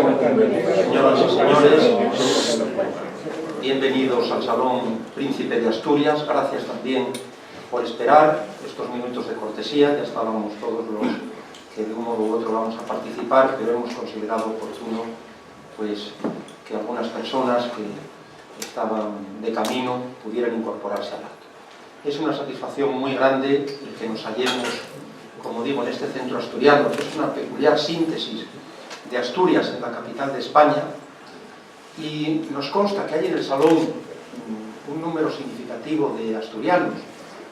Señoras y señores, bienvenidos al Salón Príncipe de Asturias. Gracias también por esperar estos minutos de cortesía. Ya estábamos todos los que de un modo u otro vamos a participar, pero hemos considerado oportuno pues, que algunas personas que estaban de camino pudieran incorporarse al acto. Es una satisfacción muy grande el que nos hallemos, como digo, en este centro asturiano, que es una peculiar síntesis de Asturias en la capital de España, y nos consta que hay en el salón un número significativo de asturianos,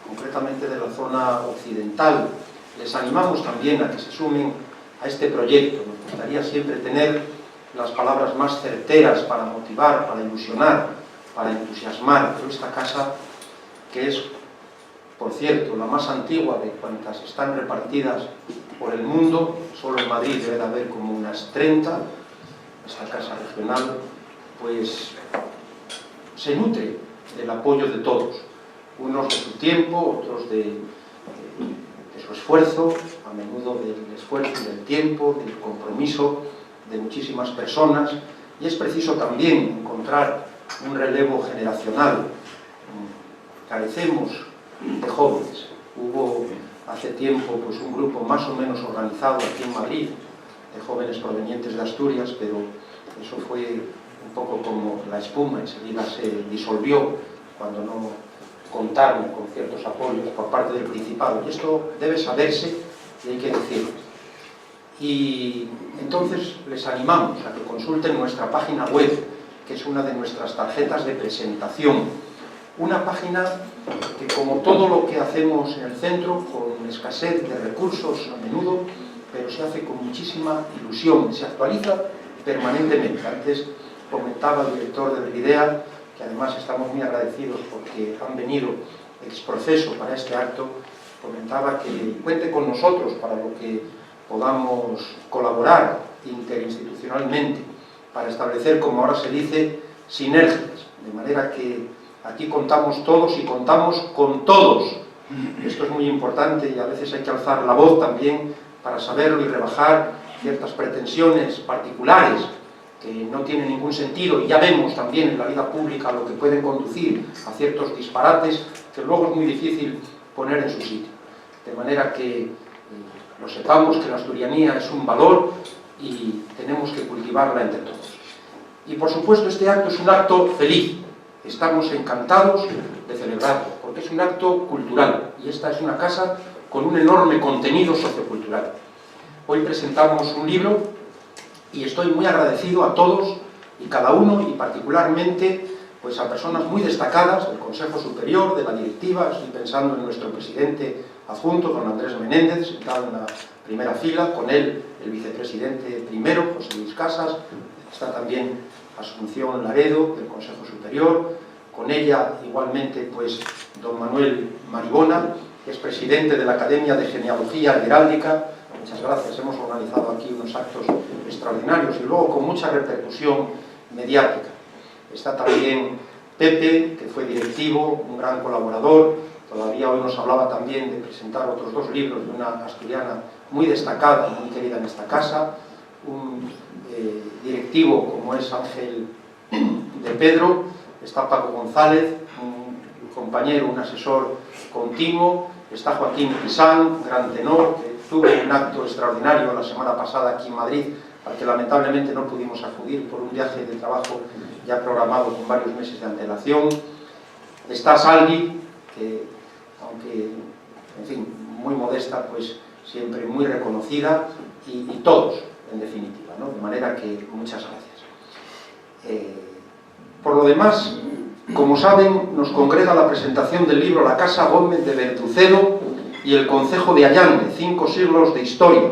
concretamente de la zona occidental. Les animamos también a que se sumen a este proyecto. Nos gustaría siempre tener las palabras más certeras para motivar, para ilusionar, para entusiasmar, pero esta casa, que es, por cierto, la más antigua de cuantas están repartidas por el mundo, solo en Madrid debe de haber como unas 30, esta casa regional, pues se nutre del apoyo de todos, unos de su tiempo, otros de su esfuerzo, a menudo del esfuerzo y del tiempo, del compromiso de muchísimas personas, y es preciso también encontrar un relevo generacional. Carecemos de jóvenes. Hubo hace tiempo pues, un grupo más o menos organizado aquí en Madrid de jóvenes provenientes de Asturias, pero eso fue un poco como la espuma, enseguida se disolvió cuando no contaron con ciertos apoyos por parte del Principado. Y esto debe saberse y hay que decirlo. Y entonces les animamos a que consulten nuestra página web, que es una de nuestras tarjetas de presentación. Una página que, como todo lo que hacemos en el centro, con escasez de recursos a menudo, pero se hace con muchísima ilusión, se actualiza permanentemente. Antes comentaba el director de Belvidea, que además estamos muy agradecidos porque han venido ex profeso para este acto, comentaba que cuente con nosotros para lo que podamos colaborar interinstitucionalmente para establecer, como ahora se dice, sinergias, de manera que aquí contamos todos y contamos con todos. Esto es muy importante y a veces hay que alzar la voz también para saberlo y rebajar ciertas pretensiones particulares que no tienen ningún sentido, y ya vemos también en la vida pública lo que pueden conducir a ciertos disparates que luego es muy difícil poner en su sitio. De manera que lo sepamos, que la asturianía es un valor y tenemos que cultivarla entre todos. Y por supuesto este acto es un acto feliz. Estamos encantados de celebrarlo, porque es un acto cultural, y esta es una casa con un enorme contenido sociocultural. Hoy presentamos un libro, y estoy muy agradecido a todos y cada uno, y particularmente pues, a personas muy destacadas del Consejo Superior, de la directiva. Estoy pensando en nuestro presidente adjunto, don Andrés Menéndez, sentado en la primera fila, con él el vicepresidente primero, José Luis Casas, está también Asunción Laredo, del Consejo Superior, con ella igualmente pues don Manuel Maribona, que es presidente de la Academia de Genealogía y Heráldica. Muchas gracias, hemos organizado aquí unos actos extraordinarios y luego con mucha repercusión mediática. Está también Pepe, que fue directivo, un gran colaborador. Todavía hoy nos hablaba también de presentar otros dos libros de una asturiana muy destacada, muy querida en esta casa, un directivo como es Ángel de Pedro. Está Paco González, un compañero, un asesor continuo. Está Joaquín Pisán, gran tenor, que tuvo un acto extraordinario la semana pasada aquí en Madrid, al que lamentablemente no pudimos acudir por un viaje de trabajo ya programado con varios meses de antelación. Está Salvi, que aunque, en fin, muy modesta, pues siempre muy reconocida, y todos, en definitiva, ¿no? De manera que muchas gracias. Por lo demás, como saben, nos congrega la presentación del libro La Casa Gómez de Bertucedo y el Concejo de Allande, 5 siglos de historia,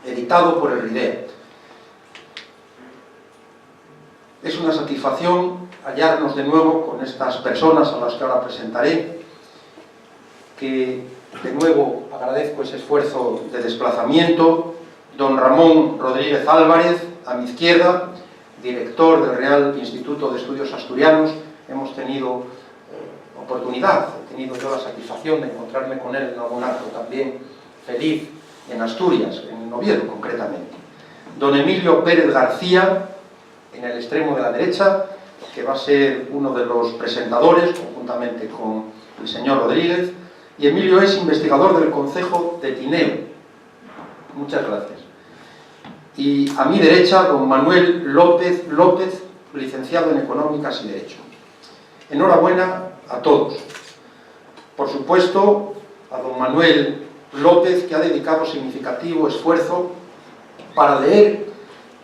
editado por el Ridea. Es una satisfacción hallarnos de nuevo con estas personas a las que ahora presentaré, que de nuevo agradezco ese esfuerzo de desplazamiento. Don Ramón Rodríguez Álvarez, a mi izquierda, director del Real Instituto de Estudios Asturianos. Hemos tenido oportunidad, he tenido yo la satisfacción de encontrarme con él en algún acto también feliz en Asturias, en Oviedo concretamente. don Emilio Pérez García, en el extremo de la derecha, que va a ser uno de los presentadores, conjuntamente con el señor Rodríguez, y Emilio es investigador del Concejo de Tineo. Muchas gracias. Y a mi derecha, don Manuel López, licenciado en Económicas y Derecho. Enhorabuena a todos. Por supuesto, a don Manuel López, que ha dedicado significativo esfuerzo para leer,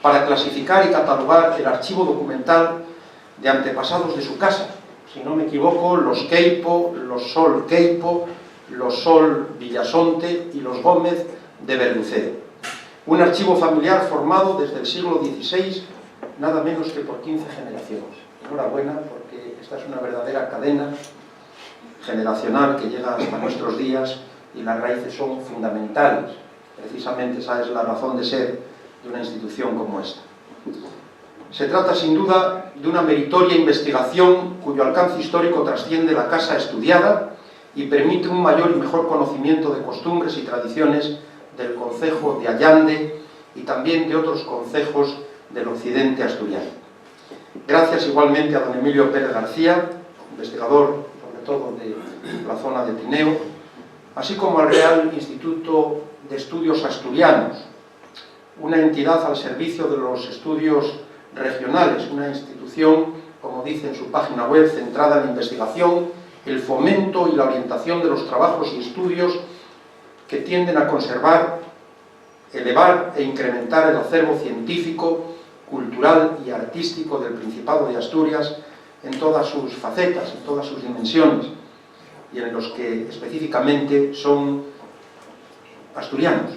para clasificar y catalogar el archivo documental de antepasados de su casa. Si no me equivoco, los Queipo, los Sol Queipo, los Sol Villasonte y los Gómez de Verducero. Un archivo familiar formado desde el siglo XVI, nada menos que por 15 generaciones. Enhorabuena, porque esta es una verdadera cadena generacional que llega hasta nuestros días y las raíces son fundamentales. Precisamente esa es la razón de ser de una institución como esta. Se trata sin duda de una meritoria investigación cuyo alcance histórico trasciende la casa estudiada y permite un mayor y mejor conocimiento de costumbres y tradiciones del concejo de Allande y también de otros concejos del occidente asturiano. Gracias igualmente a don Emilio Pérez García, investigador sobre todo de la zona de Tineo, así como al Real Instituto de Estudios Asturianos, una entidad al servicio de los estudios regionales, una institución, como dice en su página web, centrada en la investigación, el fomento y la orientación de los trabajos y estudios que tienden a conservar, elevar e incrementar el acervo científico, cultural y artístico del Principado de Asturias en todas sus facetas, en todas sus dimensiones, y en los que específicamente son asturianos.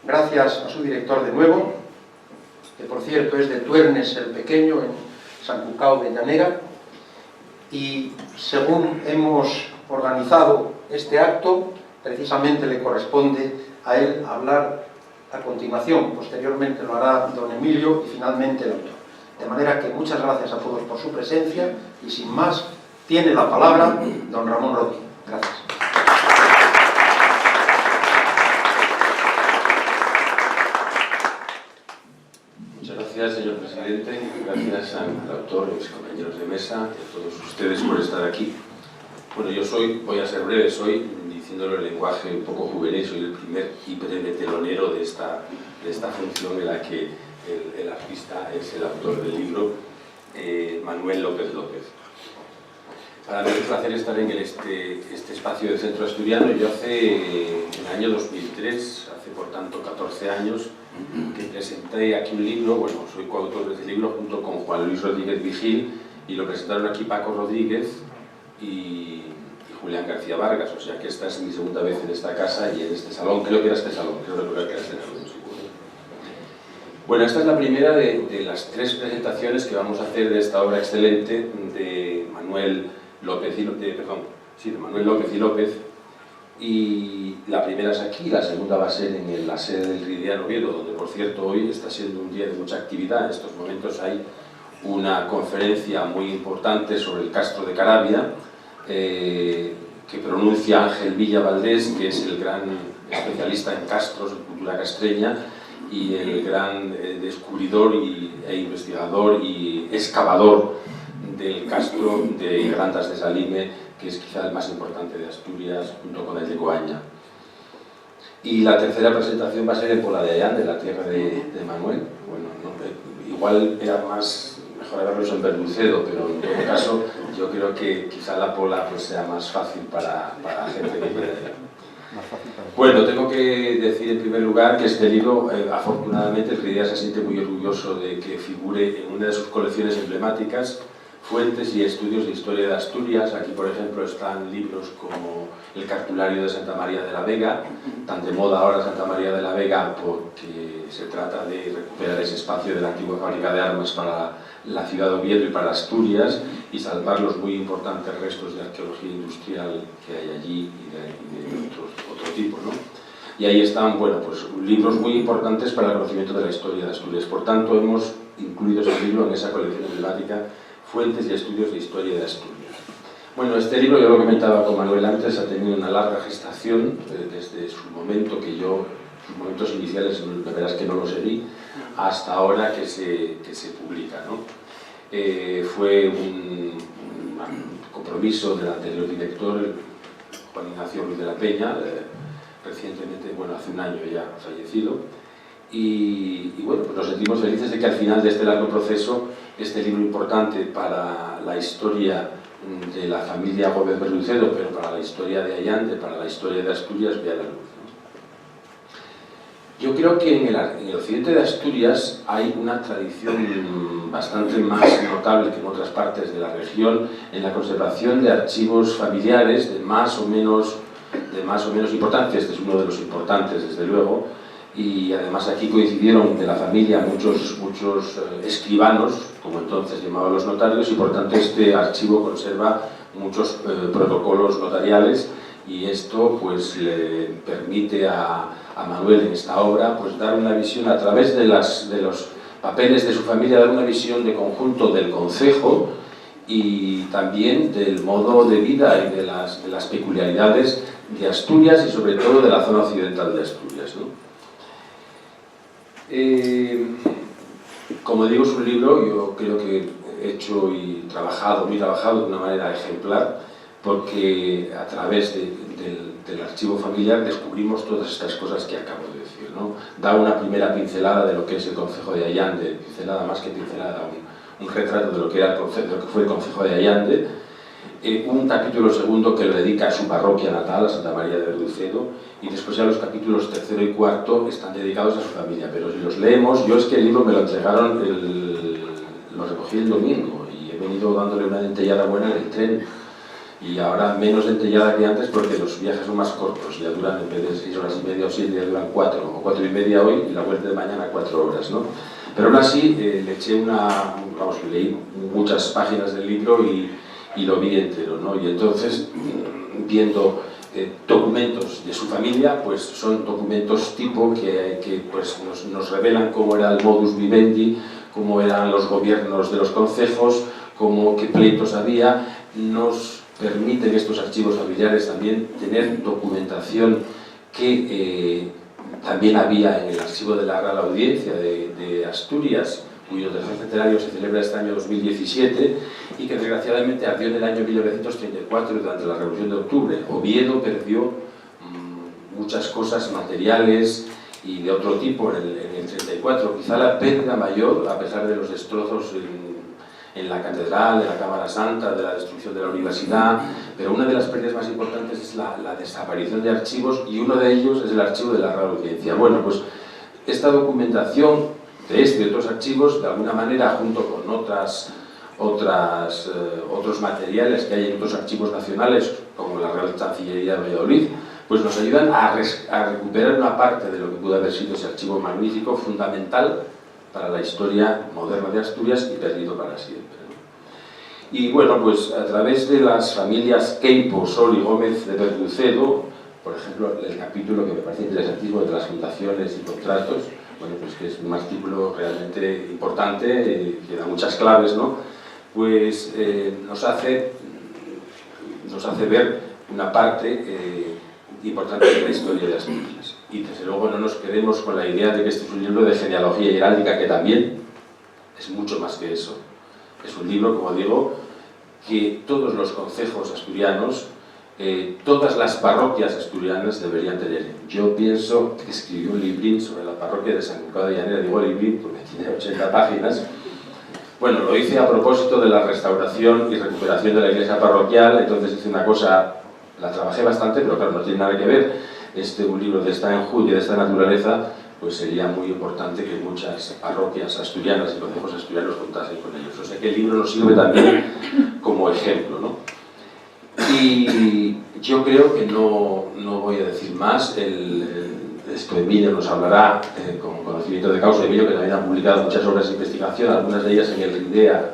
Gracias a su director de nuevo, que por cierto es de Tuernes el Pequeño, en San Cucao de Llanera, y según hemos organizado este acto, precisamente le corresponde a él hablar a continuación. Posteriormente lo hará don Emilio y finalmente el autor. De manera que muchas gracias a todos por su presencia y sin más tiene la palabra don Ramón Rodríguez. Gracias. Muchas gracias, señor presidente. Gracias al autor, a mis compañeros de mesa y a todos ustedes por estar aquí. Bueno, voy a ser breve, diciéndolo en lenguaje un poco juvenil, soy el primer y breve telonero de esta función en la que el artista es el autor del libro, Manuel López. Para mí es un placer estar en este espacio del Centro Asturiano. Yo en el año 2003, hace por tanto 14 años, que presenté aquí un libro, bueno, soy coautor de este libro junto con Juan Luis Rodríguez Vigil, y lo presentaron aquí Paco Rodríguez y Julián García Vargas, o sea que esta es mi segunda vez en esta casa y en este salón, creo que era este salón, creo recordar que era este salón, seguro. Bueno, esta es la primera de las 3 presentaciones que vamos a hacer de esta obra excelente de Manuel López y López, y la primera es aquí, la segunda va a ser en la sede del Ridiano Oviedo, donde por cierto hoy está siendo un día de mucha actividad. En estos momentos hay una conferencia muy importante sobre el Castro de Caravia, que pronuncia Ángel Villa Valdés, que es el gran especialista en castros, en cultura castreña, y el gran descubridor e investigador y excavador del castro de Grandas de Salime, que es quizá el más importante de Asturias, junto con el de Coaña. Y la tercera presentación va a ser en Pola de Allande, la tierra de Manuel. Bueno, igual era mejor haberlos en Verducero, pero en todo caso yo creo que quizá la Pola pues sea más fácil para gente que quiera ir. Bueno, tengo que decir en primer lugar que este libro, afortunadamente, el Ridia se siente muy orgulloso de que figure en una de sus colecciones emblemáticas, Fuentes y Estudios de Historia de Asturias. Aquí, por ejemplo, están libros como el Cartulario de Santa María de la Vega, tan de moda ahora Santa María de la Vega porque se trata de recuperar ese espacio de la antigua fábrica de armas para la ciudad de Oviedo y para Asturias, y salvar los muy importantes restos de arqueología industrial que hay allí y de otro tipo, ¿no? Y ahí están, bueno, pues libros muy importantes para el conocimiento de la historia de Asturias. Por tanto, hemos incluido ese libro en esa colección emblemática, Fuentes y Estudios de Historia de Asturias. Bueno, este libro, yo lo comentaba con Manuel antes, ha tenido una larga gestación desde su momento sus momentos iniciales, la verdad es que no lo seguí, hasta ahora que se publica, ¿no? Fue un compromiso del anterior director, Juan Ignacio Ruiz de la Peña, recientemente, bueno, hace un año ya fallecido, y bueno, pues nos sentimos felices de que al final de este largo proceso, este libro importante para la historia de la familia Gómez Berrucedo, pero para la historia de Allande, para la historia de Asturias, vea la luz, ¿no? Yo creo que en el occidente de Asturias hay una tradición bastante más notable que en otras partes de la región en la conservación de archivos familiares de más o menos importancia. Este es uno de los importantes, desde luego, y además aquí coincidieron de la familia muchos escribanos, como entonces llamaban los notarios, y por tanto este archivo conserva muchos protocolos notariales, y esto pues le permite a Manuel en esta obra pues dar una visión a través de los papeles de su familia, dar una visión de conjunto del concejo y también del modo de vida y de las peculiaridades de Asturias y sobre todo de la zona occidental de Asturias, ¿no? Como digo, es un libro, yo creo que hecho y trabajado, muy trabajado de una manera ejemplar, porque a través del archivo familiar descubrimos todas estas cosas que acabo de decir, ¿no? Da una primera pincelada de lo que es el concejo de Allande, pincelada más que pincelada, un retrato de lo que fue el concejo de Allande, un capítulo segundo que le dedica a su parroquia natal, a Santa María de Berrucedo, y después ya los capítulos tercero y cuarto están dedicados a su familia, pero si los leemos, yo es que el libro me lo entregaron, lo recogí el domingo, y he venido dándole una dentellada buena en el tren, y ahora menos dentellada que antes porque los viajes son más cortos, ya duran, en vez de 6 horas y media o 7, ya duran 4 o 4 y media hoy, y la vuelta de mañana 4 horas, ¿no? Pero aún así le eché leí muchas páginas del libro y lo vi entero, ¿no? Y entonces, viendo documentos de su familia, pues son documentos tipo que pues nos revelan cómo era el modus vivendi, cómo eran los gobiernos de los concejos, qué pleitos había. Nos permiten estos archivos familiares también tener documentación que también había en el archivo de la Real Audiencia de Asturias, cuyo tercer centenario se celebra este año 2017 y que desgraciadamente ardió en el año 1934 durante la Revolución de Octubre. Oviedo perdió muchas cosas materiales y de otro tipo en el 34. Quizá la pérdida mayor, a pesar de los destrozos en la catedral, en la Cámara Santa, de la destrucción de la universidad, pero una de las pérdidas más importantes es la desaparición de archivos, y uno de ellos es el archivo de la Real Audiencia. Bueno, pues esta documentación de este y otros archivos, de alguna manera, junto con otros materiales que hay en otros archivos nacionales, como la Real Chancillería de Valladolid, pues nos ayudan a recuperar una parte de lo que pudo haber sido ese archivo magnífico, fundamental para la historia moderna de Asturias y perdido para siempre, ¿no? Y bueno, pues a través de las familias Queipo, Sol y Gómez de Berrucedo, por ejemplo, el capítulo que me parece interesantísimo de las fundaciones y contratos, bueno, pues que es un artículo realmente importante, que da muchas claves, ¿no? Pues nos hace ver una parte importante de la historia de Asturias. Y desde luego no nos quedemos con la idea de que este es un libro de genealogía y heráldica, que también es mucho más que eso. Es un libro, como digo, que todos los concejos asturianos, todas las parroquias asturianas deberían tener. Yo pienso que escribí un librín sobre la parroquia de San Cucado de Llanera, digo librín porque tiene 80 páginas. Bueno, lo hice a propósito de la restauración y recuperación de la iglesia parroquial, entonces hice una cosa, la trabajé bastante, pero claro, no tiene nada que ver. Un libro de esta enjundia, de esta naturaleza, pues sería muy importante que muchas parroquias asturianas y concejos asturianos contasen con ellos. O sea que el libro nos sirve también como ejemplo, ¿no? Y yo creo que no voy a decir más. Esto Emilio nos hablará con conocimiento de causa. Emilio, que también ha publicado muchas obras de investigación, algunas de ellas en el IDEA,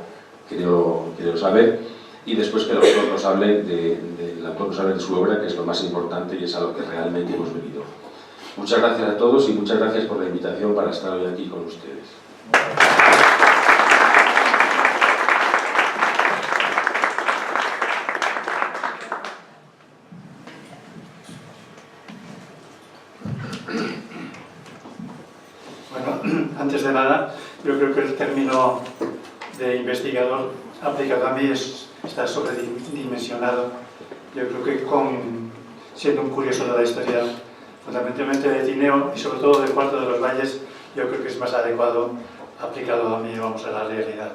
creo saber, y después que el autor nos hable de su obra, que es lo más importante y es a lo que realmente hemos venido. Muchas gracias a todos y muchas gracias por la invitación para estar hoy aquí con ustedes. Bueno, antes de nada término de investigador aplicado a mí está sobredimensionado. Yo creo que siendo un curioso de la historia, fundamentalmente de Tineo y sobre todo del Cuarto de los Valles, yo creo que es más adecuado aplicado a mí, vamos, a la realidad,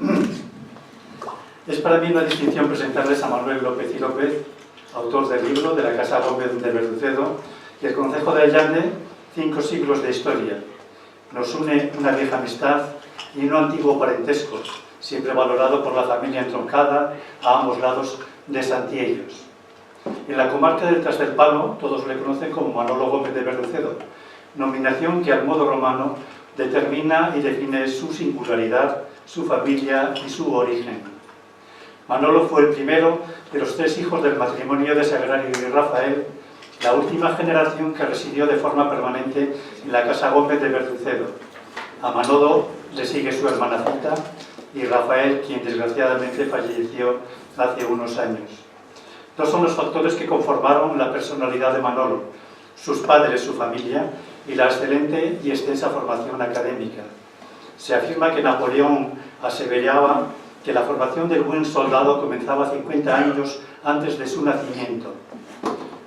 ¿no? Es para mí una distinción presentarles a Manuel López y López, autor del libro de la Casa Gómez de Verducedo y el Concejo de Allande, 5 siglos de historia. Nos une una vieja amistad y un antiguo parentesco, siempre valorado por la familia entroncada a ambos lados de Santiellos. En la comarca del Tras del Palo todos le conocen como Manolo Gómez de Verducedo, nominación que al modo romano determina y define su singularidad, su familia y su origen. Manolo fue el primero de los 3 hijos del matrimonio de Sagrario y Rafael, la última generación que residió de forma permanente en la Casa Gómez de Verducedo. A Manolo le sigue su hermana Cita y Rafael, quien desgraciadamente falleció hace unos años. 2 son los factores que conformaron la personalidad de Manolo: sus padres, su familia y la excelente y extensa formación académica. Se afirma que Napoleón aseveraba que la formación del buen soldado comenzaba 50 años antes de su nacimiento.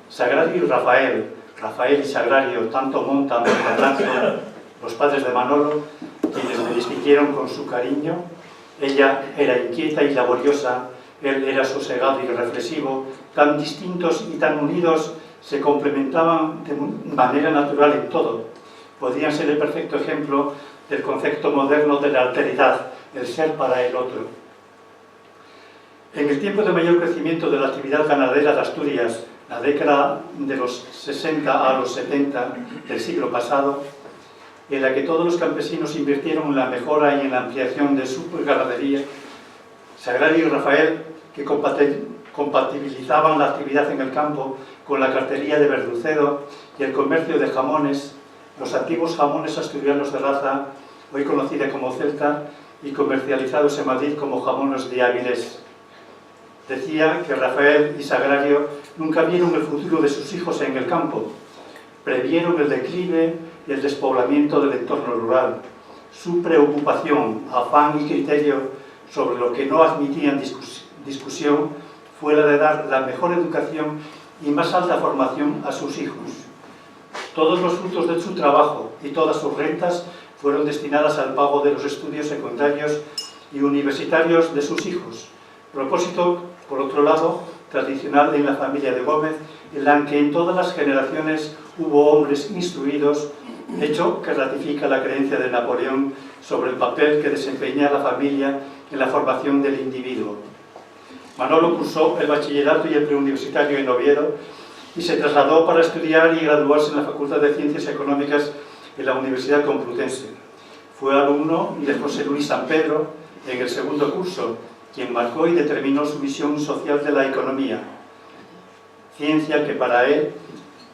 Sagrario y Rafael y Sagrario, tanto monta, monta tanto, los padres de Manolo, quienes me distinguieron con su cariño. Ella era inquieta y laboriosa, él era sosegado y reflexivo, tan distintos y tan unidos, se complementaban de manera natural en todo. Podían ser el perfecto ejemplo del concepto moderno de la alteridad, el ser para el otro. En el tiempo de mayor crecimiento de la actividad ganadera de Asturias, la década de los 60 a los 70 del siglo pasado, en la que todos los campesinos invirtieron en la mejora y en la ampliación de su ganadería, Sagrario y Rafael, que compatibilizaban la actividad en el campo con la cartería de Verducedo y el comercio de jamones, los antiguos jamones asturianos de raza, hoy conocida como Celta, y comercializados en Madrid como jamones de Avilés. Decía que Rafael y Sagrario nunca vieron el futuro de sus hijos en el campo, previeron el declive y el despoblamiento del entorno rural. Su preocupación, afán y criterio sobre lo que no admitían discusión fue la de dar la mejor educación y más alta formación a sus hijos. Todos los frutos de su trabajo y todas sus rentas fueron destinadas al pago de los estudios secundarios y universitarios de sus hijos. Propósito, por otro lado, tradicional en la familia de Gómez, en la que en todas las generaciones hubo hombres instruidos, hecho que ratifica la creencia de Napoleón sobre el papel que desempeña la familia en la formación del individuo. Manolo cursó el bachillerato y el preuniversitario en Oviedo y se trasladó para estudiar y graduarse en la Facultad de Ciencias Económicas en la Universidad Complutense. Fue alumno de José Luis San Pedro en el segundo curso, quien marcó y determinó su visión social de la economía, ciencia que para él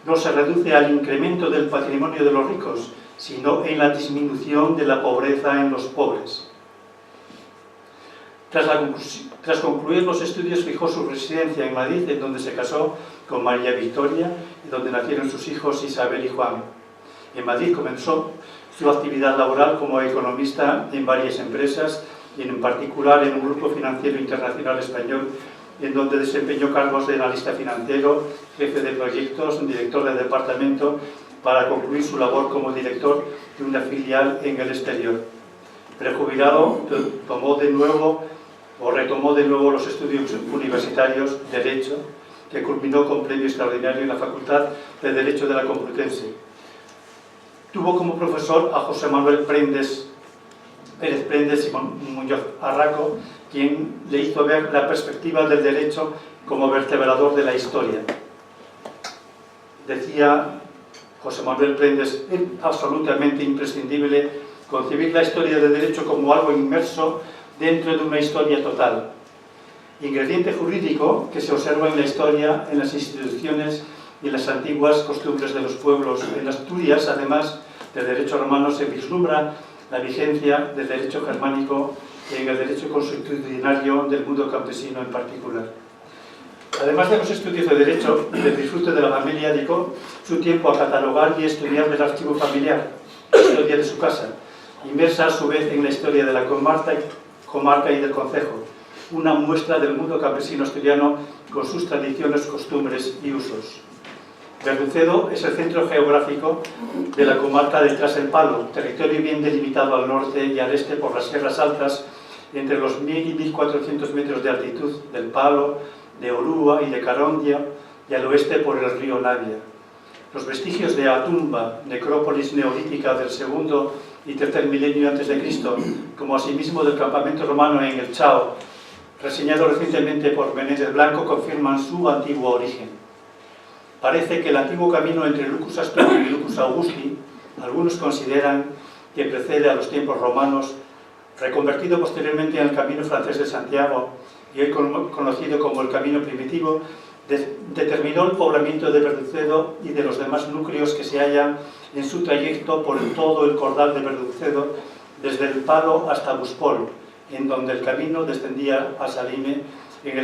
no se reduce al incremento del patrimonio de los ricos, sino en la disminución de la pobreza en los pobres. Tras concluir los estudios, fijó su residencia en Madrid, en donde se casó con María Victoria y donde nacieron sus hijos Isabel y Juan. En Madrid comenzó su actividad laboral como economista en varias empresas y en particular en un grupo financiero internacional español, en donde desempeñó cargos de analista financiero, jefe de proyectos, director de departamento, para concluir su labor como director de una filial en el exterior. Prejubilado, retomó de nuevo los estudios universitarios de Derecho, que culminó con premio extraordinario en la Facultad de Derecho de la Complutense. Tuvo como profesor a José Manuel Pérez Prendes y Muñoz Arraco, quien le hizo ver la perspectiva del derecho como vertebrador de la historia. Decía José Manuel Prendes: es absolutamente imprescindible concebir la historia del derecho como algo inmerso dentro de una historia total. Ingrediente jurídico que se observa en la historia, en las instituciones y en las antiguas costumbres de los pueblos. En Asturias, además del derecho romano, se vislumbra la vigencia del derecho germánico y en el derecho constitucionario del mundo campesino en particular. Además de los estudios de derecho y del disfrute de la familia, dedicó su tiempo a catalogar y estudiar el archivo familiar, la historia de su casa, inmersa a su vez en la historia de la comarca y del concejo, una muestra del mundo campesino asturiano con sus tradiciones, costumbres y usos. Verducedo es el centro geográfico de la comarca del Tras el Palo, territorio bien delimitado al norte y al este por las sierras altas, entre los 1000 y 1400 metros de altitud del Palo, de Orúa y de Carondia, y al oeste por el río Navia. Los vestigios de Atumba, necrópolis neolítica del segundo y tercer milenio antes de Cristo, como asimismo del campamento romano en el Chao, reseñado recientemente por Menéndez Blanco, confirman su antiguo origen. Parece que el antiguo camino entre Lucus Asturio y Lucus Augusti, algunos consideran que precede a los tiempos romanos, reconvertido posteriormente en el Camino Francés de Santiago y hoy conocido como el Camino Primitivo, determinó el poblamiento de Verducedo y de los demás núcleos que se hallan en su trayecto por todo el cordal de Verducedo, desde el Palo hasta Buspol, en donde el camino descendía a Salime en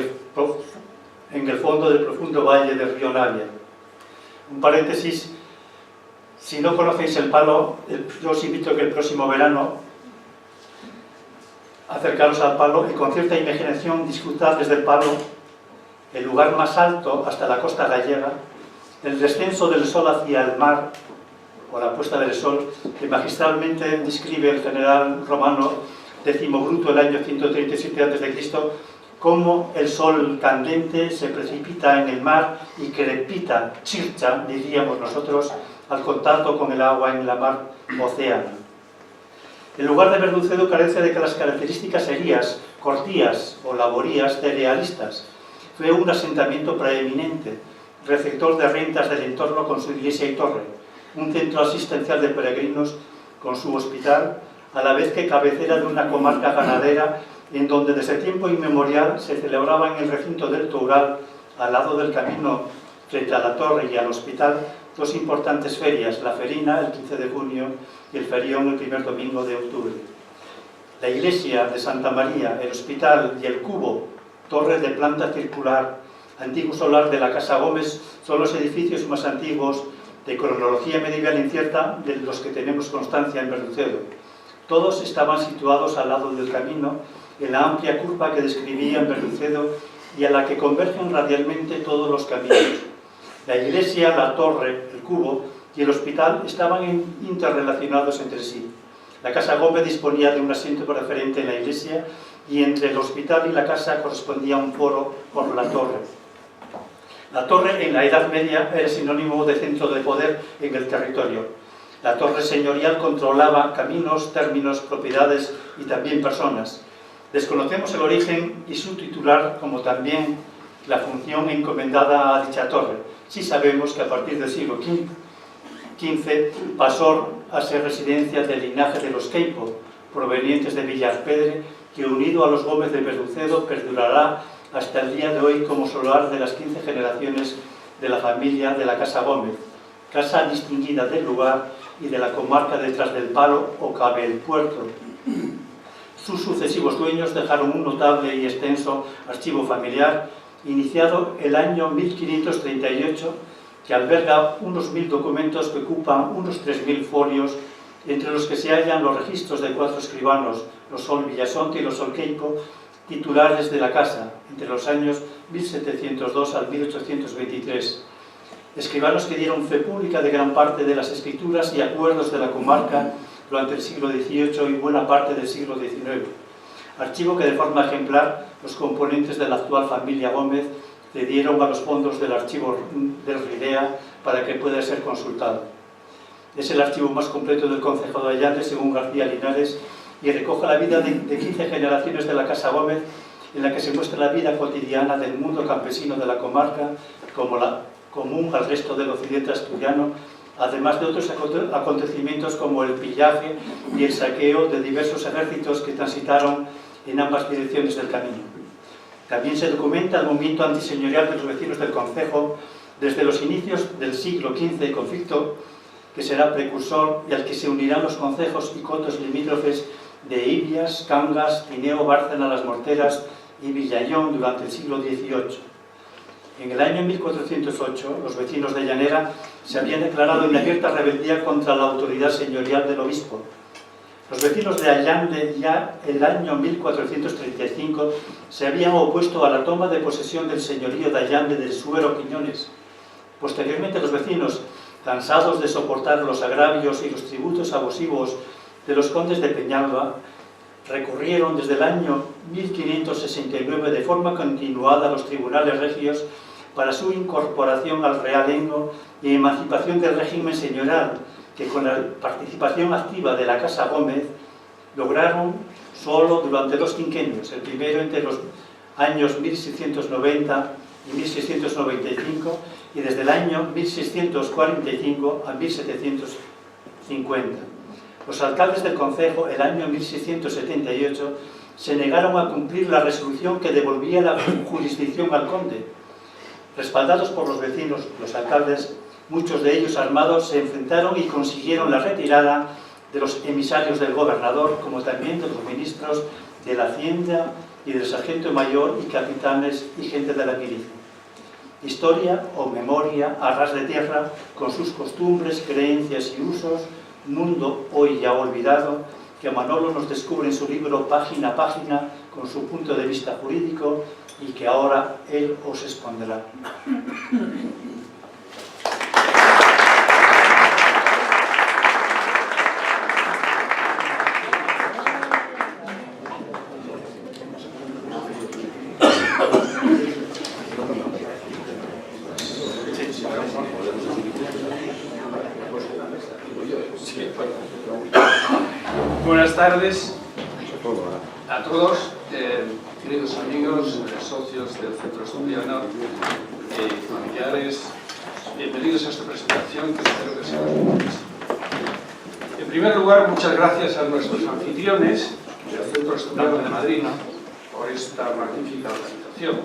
el fondo del profundo valle del río Navia. Un paréntesis, si no conocéis el Palo, yo os invito a que el próximo verano acercaros al Palo y con cierta imaginación disfrutad desde el Palo el lugar más alto hasta la costa gallega, el descenso del sol hacia el mar, o la puesta del sol, que magistralmente describe el general romano Décimo Bruto el año 137 a.C., cómo el sol candente se precipita en el mar y crepita, chircha, diríamos nosotros, al contacto con el agua en la mar océano. El lugar de Verducedo carece de las características erías, cortías o laborías cerealistas. Fue un asentamiento preeminente, receptor de rentas del entorno con su iglesia y torre, un centro asistencial de peregrinos con su hospital, a la vez que cabecera de una comarca ganadera en donde desde tiempo inmemorial se celebraba en el recinto del Toural, al lado del camino frente a la torre y al hospital, dos importantes ferias, la Ferina el 15 de junio y el Ferión el primer domingo de octubre. La iglesia de Santa María, el hospital y el Cubo, torre de planta circular, antiguo solar de la Casa Gómez, son los edificios más antiguos de cronología medieval incierta de los que tenemos constancia en Verducedo. Todos estaban situados al lado del camino, en la amplia curva que describía en Verducedo y a la que convergen radialmente todos los caminos. La iglesia, la torre, el cubo y el hospital estaban interrelacionados entre sí. La Casa Gómez disponía de un asiento preferente en la iglesia y entre el hospital y la casa correspondía un foro por la torre. La torre en la Edad Media era sinónimo de centro de poder en el territorio. La torre señorial controlaba caminos, términos, propiedades y también personas. Desconocemos el origen y su titular, como también la función encomendada a dicha torre. Sí sabemos que a partir del siglo XV pasó a ser residencia del linaje de los Queipo, provenientes de Villarpedre, que unido a los Gómez de Verducedo perdurará hasta el día de hoy como solar de las 15 generaciones de la familia de la Casa Gómez, casa distinguida del lugar y de la comarca de Tras del Palo o Cabe el Puerto. Sus sucesivos dueños dejaron un notable y extenso archivo familiar iniciado el año 1538, que alberga unos 1000 documentos que ocupan unos 3000 folios, entre los que se hallan los registros de 4 escribanos, los Sol Villasonte y los Sol Queipo, titulares de la casa, entre los años 1702 al 1823. Escribanos que dieron fe pública de gran parte de las escrituras y acuerdos de la comarca durante el siglo XVIII y buena parte del siglo XIX. Archivo que de forma ejemplar los componentes de la actual familia Gómez le dieron a los fondos del archivo del Ridea para que pueda ser consultado. Es el archivo más completo del concejo de Allande, según García Linares, y recoge la vida de 15 generaciones de la Casa Gómez, en la que se muestra la vida cotidiana del mundo campesino de la comarca, como la común al resto del occidente asturiano, además de otros acontecimientos como el pillaje y el saqueo de diversos ejércitos que transitaron en ambas direcciones del camino. También se documenta el movimiento antiseñorial de los vecinos del concejo desde los inicios del siglo XV, conflicto que será precursor y al que se unirán los concejos y cotos limítrofes de Ibias, Cangas, Tineo, Bárcena, Las Morteras y Villayón durante el siglo XVIII. En el año 1408, los vecinos de Llanera se habían declarado en abierta rebeldía contra la autoridad señorial del obispo. Los vecinos de Allande ya el año 1435 se habían opuesto a la toma de posesión del señorío de Allande del Suero Quiñones. Posteriormente los vecinos, cansados de soportar los agravios y los tributos abusivos de los condes de Peñalba, recurrieron desde el año 1569 de forma continuada a los tribunales regios para su incorporación al realengo y emancipación del régimen señorial, que con la participación activa de la Casa Gómez lograron solo durante 2 quinquenios, el primero entre los años 1690 y 1695 y desde el año 1645 a 1750. Los alcaldes del concejo, el año 1678, se negaron a cumplir la resolución que devolvía la jurisdicción al conde. Respaldados por los vecinos, los alcaldes, muchos de ellos armados, se enfrentaron y consiguieron la retirada de los emisarios del gobernador, como también de los ministros de la Hacienda y del sargento mayor y capitanes y gente de la milicia. Historia o memoria a ras de tierra, con sus costumbres, creencias y usos, mundo hoy ya olvidado, que Manolo nos descubre en su libro Página a Página, con su punto de vista jurídico, y que ahora él os expondrá. Buenas tardes a todos, queridos amigos, socios del Centro Estudiano, familiares, bienvenidos a esta presentación que espero que sea muy buena. En primer lugar, muchas gracias a nuestros anfitriones del Centro Estudiano de Madrid por esta magnífica organización.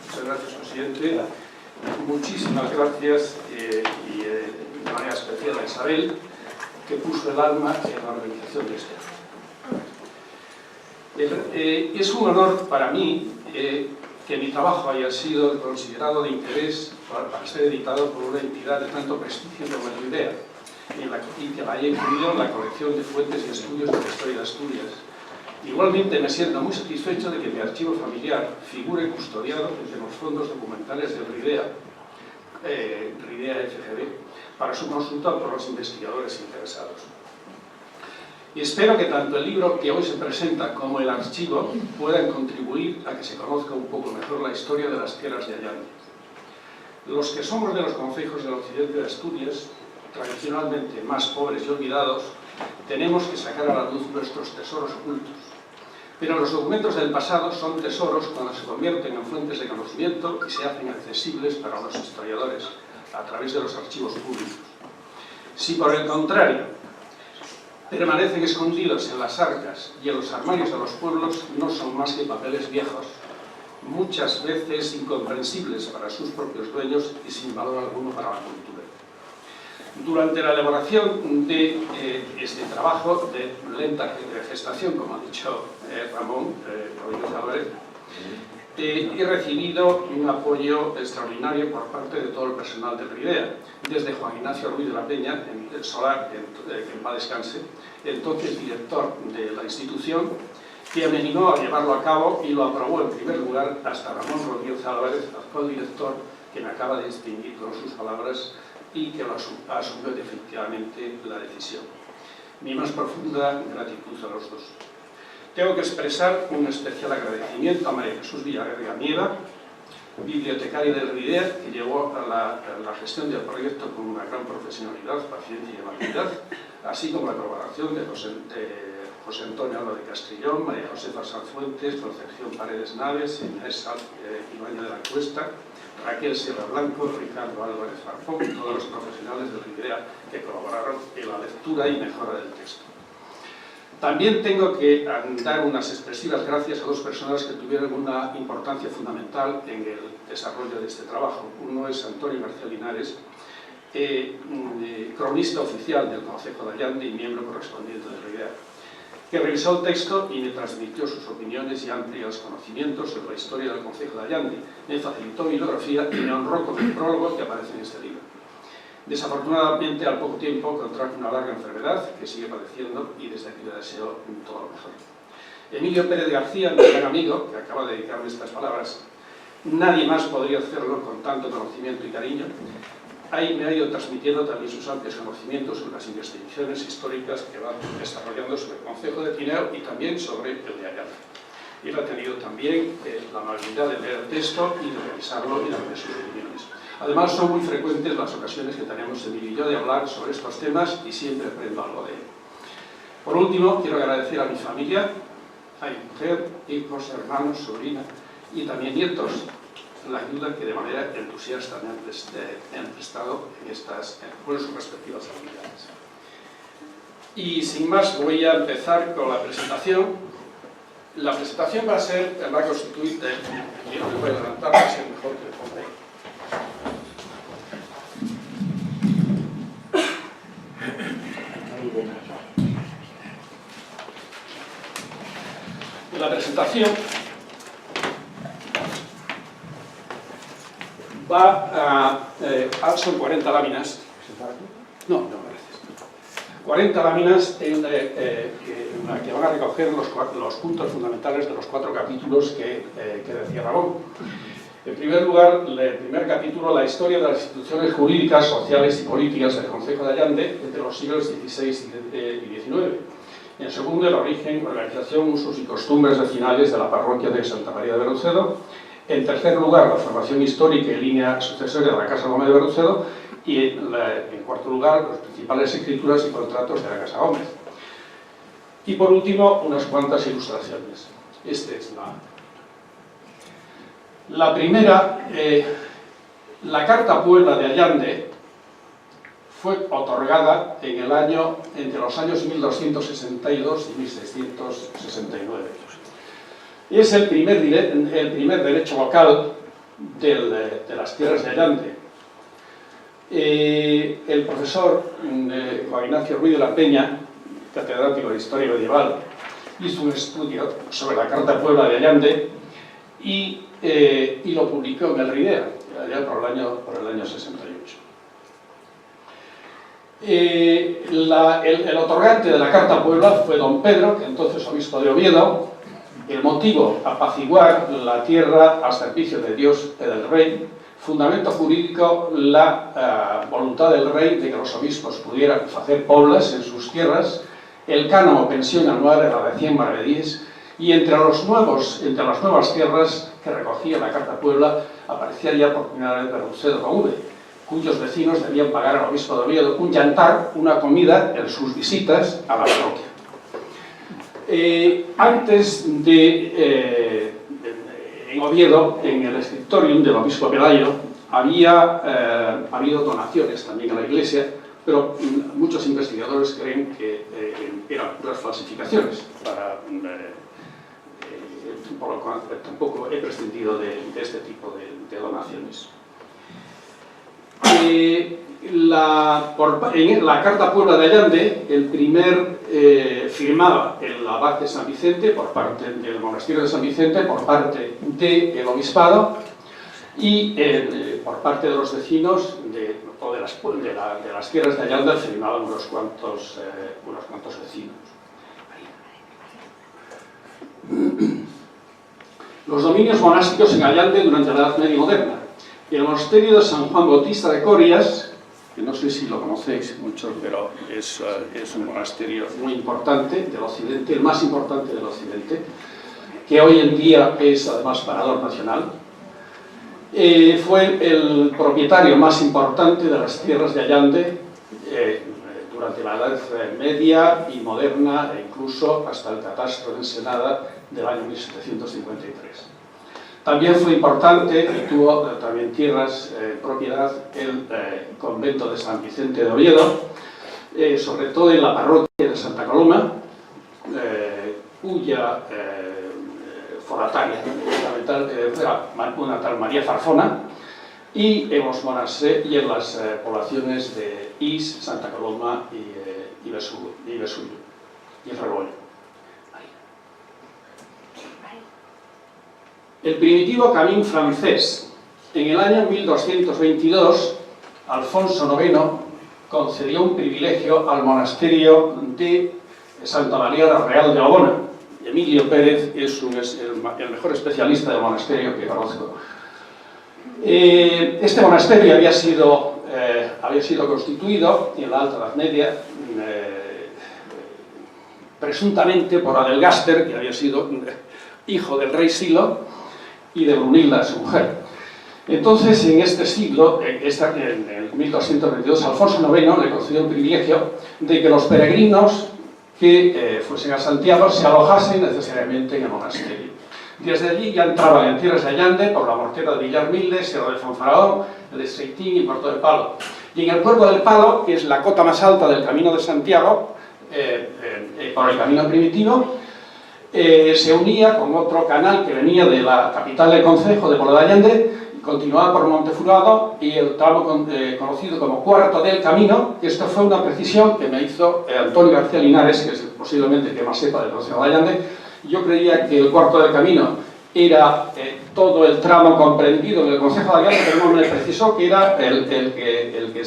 Muchas gracias, presidente. Muchísimas gracias y de manera especial a Isabel, que puso el alma en la organización de este acto. Es un honor para mí que mi trabajo haya sido considerado de interés para ser editado por una entidad de tanto prestigio como la IDEA y que la haya incluido en la colección de fuentes y estudios de la historia de Asturias. Igualmente me siento muy satisfecho de que mi archivo familiar figure custodiado entre los fondos documentales del RIDEA FGB, para su consulta por los investigadores interesados. Y espero que tanto el libro que hoy se presenta como el archivo puedan contribuir a que se conozca un poco mejor la historia de las tierras de Allande. Los que somos de los concejos del occidente de Asturias, tradicionalmente más pobres y olvidados, tenemos que sacar a la luz nuestros tesoros ocultos. Pero los documentos del pasado son tesoros cuando se convierten en fuentes de conocimiento y se hacen accesibles para los historiadores a través de los archivos públicos. Si por el contrario permanecen escondidos en las arcas y en los armarios de los pueblos, no son más que papeles viejos, muchas veces incomprensibles para sus propios dueños y sin valor alguno para la cultura. Durante la elaboración de este trabajo de lenta gestación, como ha dicho Ramón Rodríguez Álvarez, he recibido un apoyo extraordinario por parte de todo el personal del RIDEA, desde Juan Ignacio Ruiz de la Peña, en Solar, que en paz descanse, entonces director de la institución, que me animó a llevarlo a cabo y lo aprobó en primer lugar hasta Ramón Rodríguez Álvarez, actual director, que me acaba de distinguir con sus palabras y que ha asumido definitivamente la decisión. Mi más profunda gratitud a los dos. Tengo que expresar un especial agradecimiento a María Jesús Villarreal Nieva, bibliotecaria del RIDEA, que llevó a la gestión del proyecto con una gran profesionalidad, paciencia y amabilidad, así como la colaboración de José Antonio Alba de Castrillón, María Josefa Sanfuentes, Concepción Paredes Naves, Inés Ibañez de la Cuesta, Raquel Sierra Blanco, Ricardo Álvarez Farfón y todos los profesionales del RIDEA que colaboraron en la lectura y mejora del texto. También tengo que dar unas expresivas gracias a dos personas que tuvieron una importancia fundamental en el desarrollo de este trabajo. Uno es Antonio García Linares, cronista oficial del Concejo de Allande y miembro correspondiente del RIDEA, que revisó el texto y me transmitió sus opiniones y amplios conocimientos sobre la historia del Concejo de Allande. Me facilitó bibliografía y me honró con el prólogo que aparece en este libro. Desafortunadamente, al poco tiempo contrajo una larga enfermedad que sigue padeciendo y desde aquí le deseo todo lo mejor. Emilio Pérez García, mi gran amigo, que acaba de dedicarme estas palabras, nadie más podría hacerlo con tanto conocimiento y cariño. Ahí me ha ido transmitiendo también sus amplios conocimientos sobre las investigaciones históricas que va desarrollando sobre el Concejo de Tineo y también sobre el de Ayala. Y él ha tenido también la amabilidad de leer el texto y de revisarlo y darme sus opiniones. Además, son muy frecuentes las ocasiones que tenemos Emilio y yo de hablar sobre estos temas y siempre aprendo algo de él. Por último, quiero agradecer a mi familia, a mi mujer, hijos, hermanos, sobrina y también nietos, la ayuda que de manera entusiasta me han prestado por sus respectivas actividades. Y sin más, voy a empezar con la presentación. La presentación va a constituir, y no me voy a adelantar, va a ser mejor que le ponga ahí. La presentación son 40 láminas. No, gracias. 40 láminas en la que van a recoger los puntos fundamentales de los 4 capítulos que decía Ramón. En primer lugar, el primer capítulo, la historia de las instituciones jurídicas, sociales y políticas del Concejo de Allande entre los siglos XVI y XIX. En segundo, el origen, organización, usos y costumbres vecinales de la parroquia de Santa María de Berrucedo. En tercer lugar, la formación histórica y línea sucesoria de la Casa Gómez de Berrucedo. Y en cuarto lugar, las principales escrituras y contratos de la Casa Gómez. Y por último, unas cuantas ilustraciones. Esta es la primera. La Carta Puebla de Allande fue otorgada entre los años 1262 y 1669. Es el primer derecho local de las tierras de Allande. El profesor Juan Ignacio Ruiz de la Peña, catedrático de Historia Medieval, hizo un estudio sobre la Carta Puebla de Allande y lo publicó en el Ridea, allá por el año 68. El otorgante de la Carta Puebla fue don Pedro, que entonces obispo de Oviedo. El motivo, apaciguar la tierra al servicio de Dios y del Rey. Fundamento jurídico, la voluntad del Rey de que los obispos pudieran hacer poblas en sus tierras, el cánon o pensión anual de la de 100 maravedíes, y entre las nuevas tierras que recogía la Carta Puebla aparecía ya por primera vez Berrucedo con V, cuyos vecinos debían pagar al obispo de Oviedo un jantar, una comida en sus visitas a la parroquia. En Oviedo, en el escritorium del obispo Pelayo, había habido donaciones también a la iglesia, pero muchos investigadores creen que eran puras falsificaciones, por lo cual tampoco he prescindido de este tipo de donaciones. En la Carta Puebla de Allande, el primer firmaba el abad de San Vicente por parte del monasterio de San Vicente, por parte del obispado y por parte de los vecinos de las tierras de Allande firmaban unos cuantos vecinos. Los dominios monásticos en Allande durante la Edad Media moderna. El monasterio de San Juan Bautista de Corias, que no sé si lo conocéis mucho, pero es un monasterio muy importante del occidente, el más importante del occidente, que hoy en día es además parador nacional. Fue el propietario más importante de las tierras de Allande durante la Edad Media y moderna, e incluso hasta el catastro de Ensenada del año 1753. También fue importante y tuvo también tierras en propiedad el convento de San Vicente de Oviedo, sobre todo en la parroquia de Santa Coloma, cuya forataria fundamental era una tal María Farfona, y en los y en las poblaciones de Is, Santa Coloma y Vesullo, y el Rebollo. El primitivo camín francés. En el año 1222 Alfonso IX concedió un privilegio al monasterio de Santa María la Real de Obona. Emilio Pérez es el mejor especialista de monasterio que conozco. Este monasterio había sido constituido en la Alta Edad Media presuntamente por Adelgaster, que había sido hijo del rey Silo y de Brunilda, su mujer. Entonces, en este siglo, en el 1222, Alfonso IX le concedió el privilegio de que los peregrinos que fuesen a Santiago se alojasen necesariamente en el monasterio. Desde allí ya entraban en tierras de Allande por la Mortera de Villarmilde, Sierra de Fonfaraón, el Estreitín y Puerto del Palo. Y en el Puerto del Palo, que es la cota más alta del Camino de Santiago, por el camino primitivo, se unía con otro canal que venía de la capital del concejo de Puebla de Allande, continuaba por Montefurado y el tramo conocido como Cuarto del Camino, que esto fue una precisión que me hizo Antonio García Linares, que es posiblemente el que más sepa del concejo de Allande. Yo creía que el Cuarto del Camino era todo el tramo comprendido en el concejo de Allande, pero no me precisó que era el que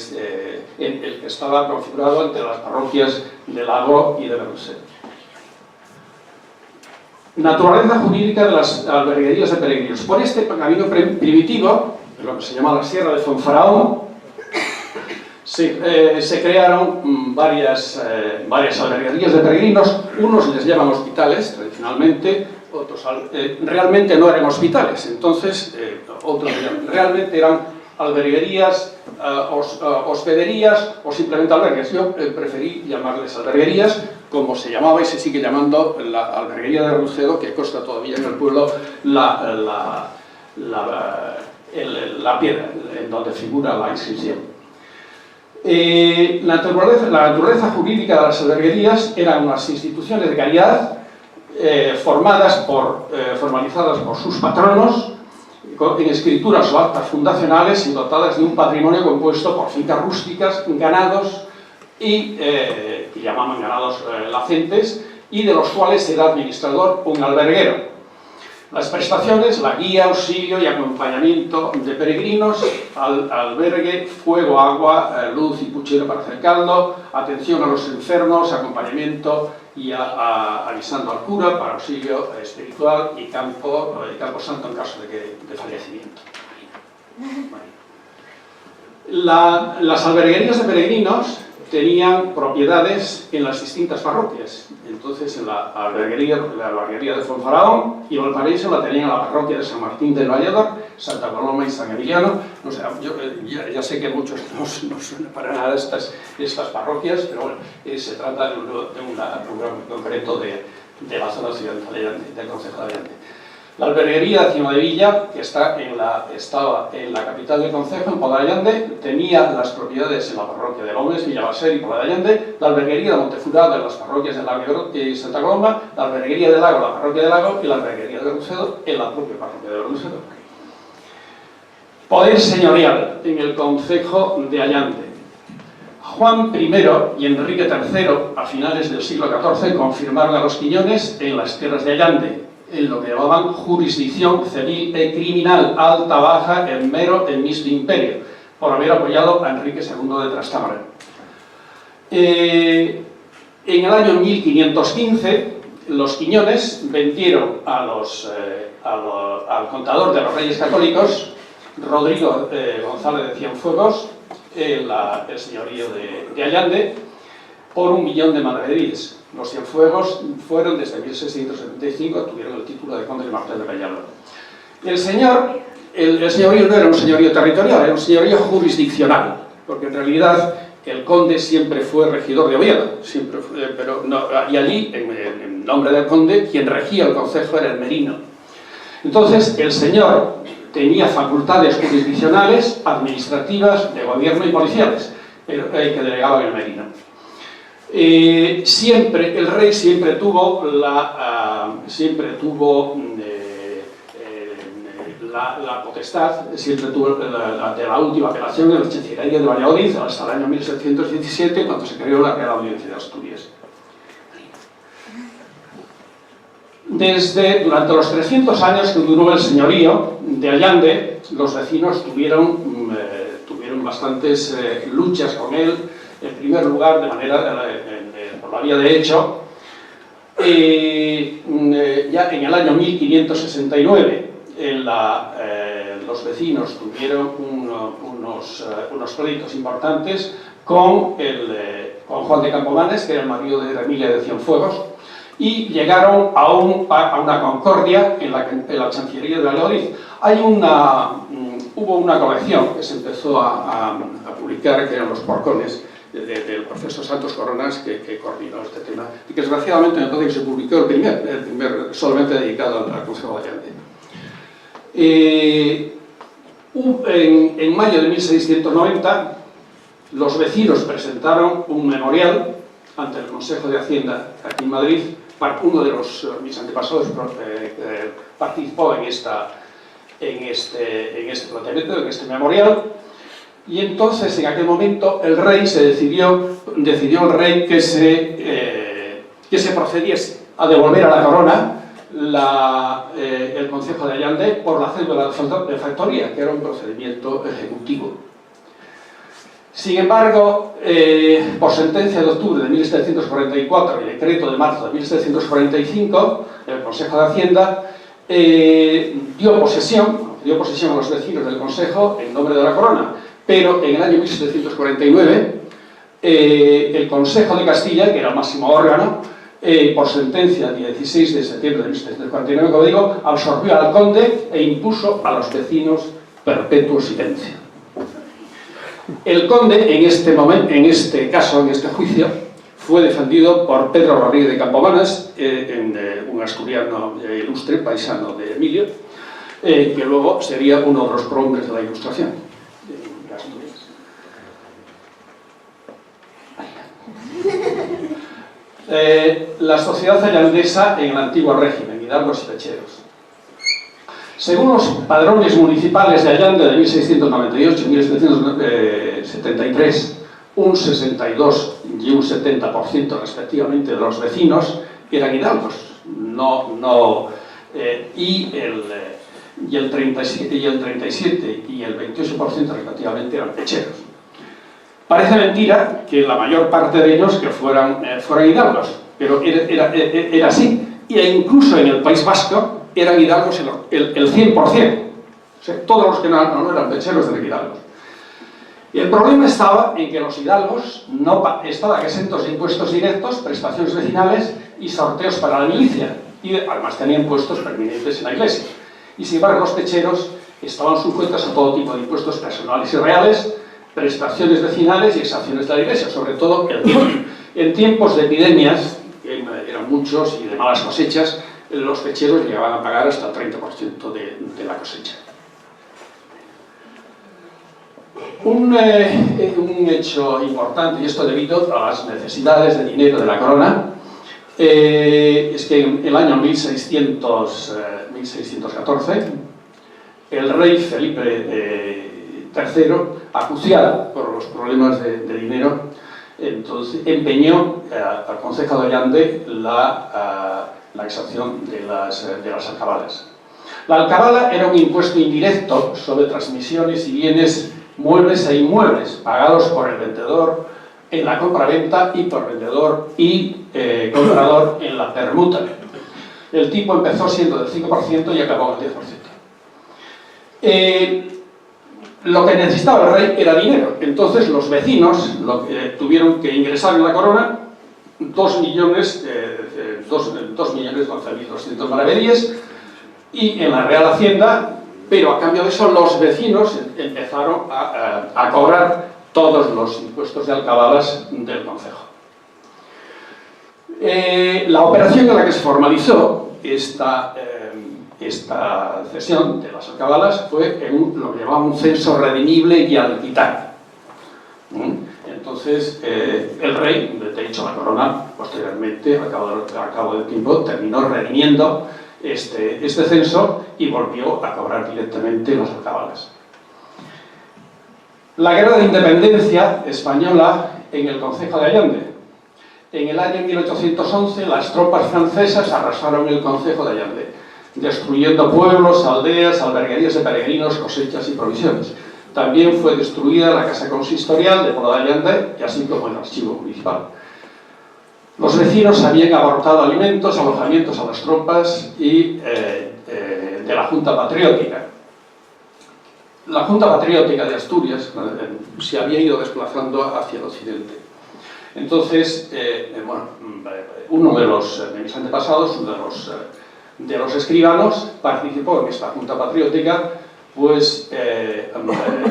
estaba configurado entre las parroquias de Lago y de Berruset. Naturaleza jurídica de las alberguerías de peregrinos. Por este camino primitivo, lo que se llama la Sierra de Fonfaraón, se crearon varias alberguerías de peregrinos. Unos les llaman hospitales, tradicionalmente, otros realmente no eran hospitales. Entonces, otros realmente eran alberguerías, hospederías o simplemente albergues. Yo preferí llamarles alberguerías, como se llamaba y se sigue llamando la alberguería de Rucedo, que consta todavía en el pueblo la piedra en donde figura la inscripción. La naturaleza jurídica de las alberguerías eran unas instituciones de caridad formalizadas por sus patronos, en escrituras o actas fundacionales y dotadas de un patrimonio compuesto por fincas rústicas, ganados y que llamaban ganados lacentes, y de los cuales era administrador un alberguero. Las prestaciones, la guía, auxilio y acompañamiento de peregrinos, albergue, fuego, agua, luz y puchero para hacer caldo, atención a los enfermos, acompañamiento y avisando al cura para auxilio espiritual y campo santo en caso de fallecimiento. Las alberguerías de peregrinos tenían propiedades en las distintas parroquias. Entonces, en la alberguería de Fonfaraón y Valparaíso la tenían en la parroquia de San Martín del Vallador, Santa Coloma y San Emiliano. No sé, yo ya sé que muchos no suenan para nada estas parroquias, pero bueno, se trata de un programa concreto de la zona occidental del concejo de Allande. La alberguería de Cimadevilla, que estaba en la capital del concejo, en Puebla de Allande, tenía las propiedades en la parroquia de Lomes, Villabaser y Puebla de Allande, la alberguería de Montefurado en las parroquias de Lago y Santa Coloma, la alberguería de Lago en la parroquia de Lago y la alberguería de Berrucedo en la propia parroquia de Berrucedo. Poder señorial en el concejo de Allande. Juan I y Enrique III, a finales del siglo XIV, confirmaron a los Quiñones en las tierras de Allande, en lo que llamaban jurisdicción civil y criminal, alta, baja, en mero, en mismo imperio, por haber apoyado a Enrique II de Trastámara. En el año 1515, los Quiñones vendieron al contador de los Reyes Católicos, Rodrigo González de Cienfuegos, el señorío de Allande, por 1 millón de maravedíes. Los Cienfuegos fueron, desde 1675, tuvieron el título de conde de Martel de Peñalba. El señorío no era un señorío territorial, era un señorío jurisdiccional, porque en realidad el conde siempre fue regidor de Oviedo, y allí, en nombre del conde, quien regía el concejo era el merino. Entonces, el señor tenía facultades jurisdiccionales, administrativas, de gobierno y policiales, pero que delegaba en el merino. El rey siempre tuvo la potestad, siempre tuvo de la última apelación de la Chancillería de Valladolid hasta el año 1717, cuando se creó la Real Audiencia de Asturias. Durante los 300 años que duró el señorío de Allande, los vecinos tuvieron bastantes luchas con él, en primer lugar por la vía de hecho. Ya en el año 1569 los vecinos tuvieron unos pleitos importantes con Juan de Campomanes, que era el marido de Emilia de Cienfuegos, y llegaron a una concordia en la Chancillería de Valladolid. Hubo una colección que se empezó a publicar, que eran los porcones, del profesor Santos Coronas, que coordinó este tema, y que desgraciadamente entonces se publicó el primer solamente dedicado al Consejo de Allende. En mayo de 1690, los vecinos presentaron un memorial ante el Consejo de Hacienda aquí en Madrid. Uno de mis antepasados participó en este planteamiento, en este memorial, y entonces en aquel momento el rey decidió el rey que se procediese a devolver a la corona el Concejo de Allande por la cédula de factoría, que era un procedimiento ejecutivo. Sin embargo, por sentencia de octubre de 1744 y decreto de marzo de 1745, el Consejo de Hacienda dio posesión a los vecinos del Consejo en nombre de la corona, pero en el año 1749 el Consejo de Castilla, que era el máximo órgano, por sentencia del 16 de septiembre de 1749, como digo, absorbió al conde e impuso a los vecinos perpetuo silencio. El conde, en este juicio, fue defendido por Pedro Rodríguez de Campomanes, un asturiano ilustre, paisano de Emilio, que luego sería uno de los prohombres de la Ilustración. La sociedad allandesa en el antiguo régimen, hidalgos y pecheros. Según los padrones municipales de Allande de 1698 y 1773, un 62 y un 70% respectivamente de los vecinos eran hidalgos, y el 37 y el 37 y el 28% respectivamente eran pecheros. Parece mentira que la mayor parte de ellos que fueran hidalgos, pero era así. E incluso en el País Vasco eran hidalgos el 100%. O sea, todos los que no eran pecheros eran hidalgos. Y el problema estaba en que los hidalgos no estaban exentos de impuestos directos, prestaciones vecinales y sorteos para la milicia. Y además tenían puestos permanentes en la iglesia. Y sin embargo los pecheros estaban sujetos a todo tipo de impuestos personales y reales, prestaciones vecinales y exacciones de la iglesia, sobre todo en tiempos de epidemias, que eran muchos, y de malas cosechas, los pecheros llegaban a pagar hasta el 30% de la cosecha. Un hecho importante, y esto debido a las necesidades de dinero de la corona, es que en el año 1614 el rey Felipe III, acuciado por los problemas de dinero, entonces empeñó al Concejo de Allande la exención de las alcabalas. La alcabala era un impuesto indirecto sobre transmisiones y bienes muebles e inmuebles, pagados por el vendedor en la compraventa y por vendedor y comprador en la permuta. El tipo empezó siendo del 5% y acabó en el 10%. Lo que necesitaba el rey era dinero, entonces los vecinos tuvieron que ingresar en la corona 2.011.200 maravedíes, y en la Real Hacienda, pero a cambio de eso los vecinos empezaron a cobrar todos los impuestos de alcabalas del concejo. La operación en la que se formalizó esta cesión de las alcabalas fue en lo que llamaban un censo redimible y al quitar. Entonces, el rey, de hecho la corona, posteriormente, al cabo del tiempo, terminó redimiendo este censo y volvió a cobrar directamente las alcabalas. La guerra de independencia española en el Concejo de Allande. En el año 1811 las tropas francesas arrasaron el Concejo de Allande, destruyendo pueblos, aldeas, alberguerías de peregrinos, cosechas y provisiones. También fue destruida la casa consistorial de Pola de Allande, y así como el archivo municipal. Los vecinos habían abortado alimentos, alojamientos a las tropas y de la Junta Patriótica. La Junta Patriótica de Asturias se había ido desplazando hacia el occidente. Entonces, uno de mis antepasados, uno de los escribanos, participó en esta Junta Patriótica, pues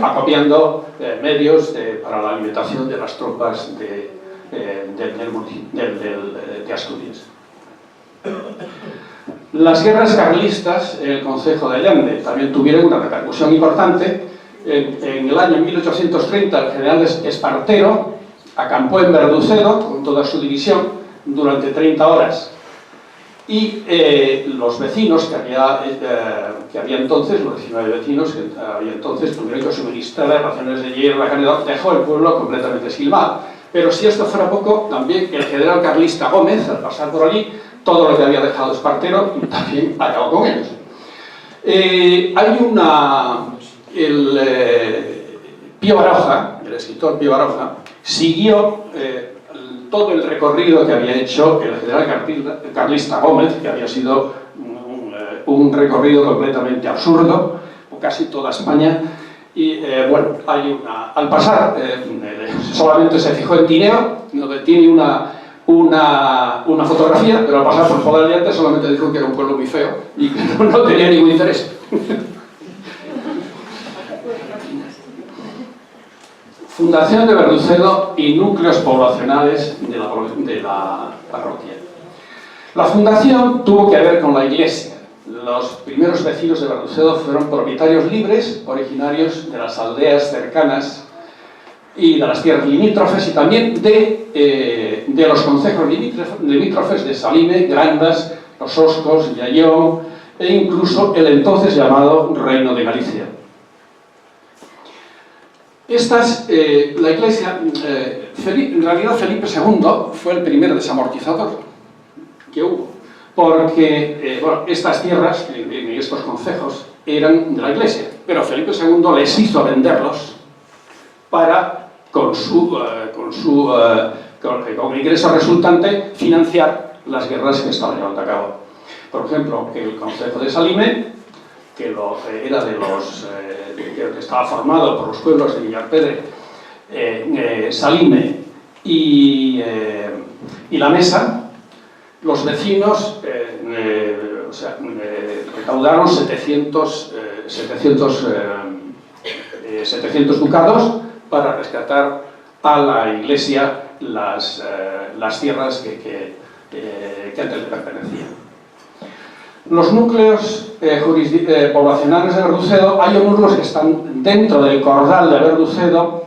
acopiando medios para la alimentación de las tropas de Asturias. Las guerras carlistas en el concejo de Allande también tuvieron una repercusión importante. En el año 1830 el general Espartero acampó en Verducedo con toda su división durante 30 horas. Y los vecinos que había entonces, los 19 vecinos que había entonces, tuvieron que suministrar raciones de hierro, la carne, dejó el pueblo completamente esquilmado. Pero si esto fuera poco, también el general carlista Gómez, al pasar por allí, todo lo que había dejado Espartero también acabó con ellos. Pío Baroja, el escritor Pío Baroja, siguió todo el recorrido que había hecho el general carlista Gómez, que había sido un recorrido completamente absurdo, por casi toda España. Y bueno, al pasar, solamente se fijó en Tineo, donde tiene una fotografía, pero al pasar por Pola de Allande solamente dijo que era un pueblo muy feo y que no tenía ningún interés. Fundación de Verducedo y núcleos poblacionales de la parroquia. La fundación tuvo que ver con la iglesia. Los primeros vecinos de Verducedo fueron propietarios libres, originarios de las aldeas cercanas y de las tierras limítrofes, y también de los concejos limítrofes de Salime, Grandas, Los Oscos, Yayón e incluso el entonces llamado Reino de Galicia. La iglesia, en realidad Felipe II fue el primer desamortizador que hubo, porque estas tierras y estos concejos eran de la iglesia, pero Felipe II les hizo venderlos para, con el ingreso resultante, financiar las guerras que estaban llevando a cabo. Por ejemplo, el concejo de Salime, que estaba formado por los pueblos de Villarpedre, Salime y La Mesa, los vecinos recaudaron 700 ducados para rescatar a la iglesia las tierras que antes le pertenecían. Los núcleos poblacionales de Verducedo, hay unos que están dentro del cordal de Verducedo,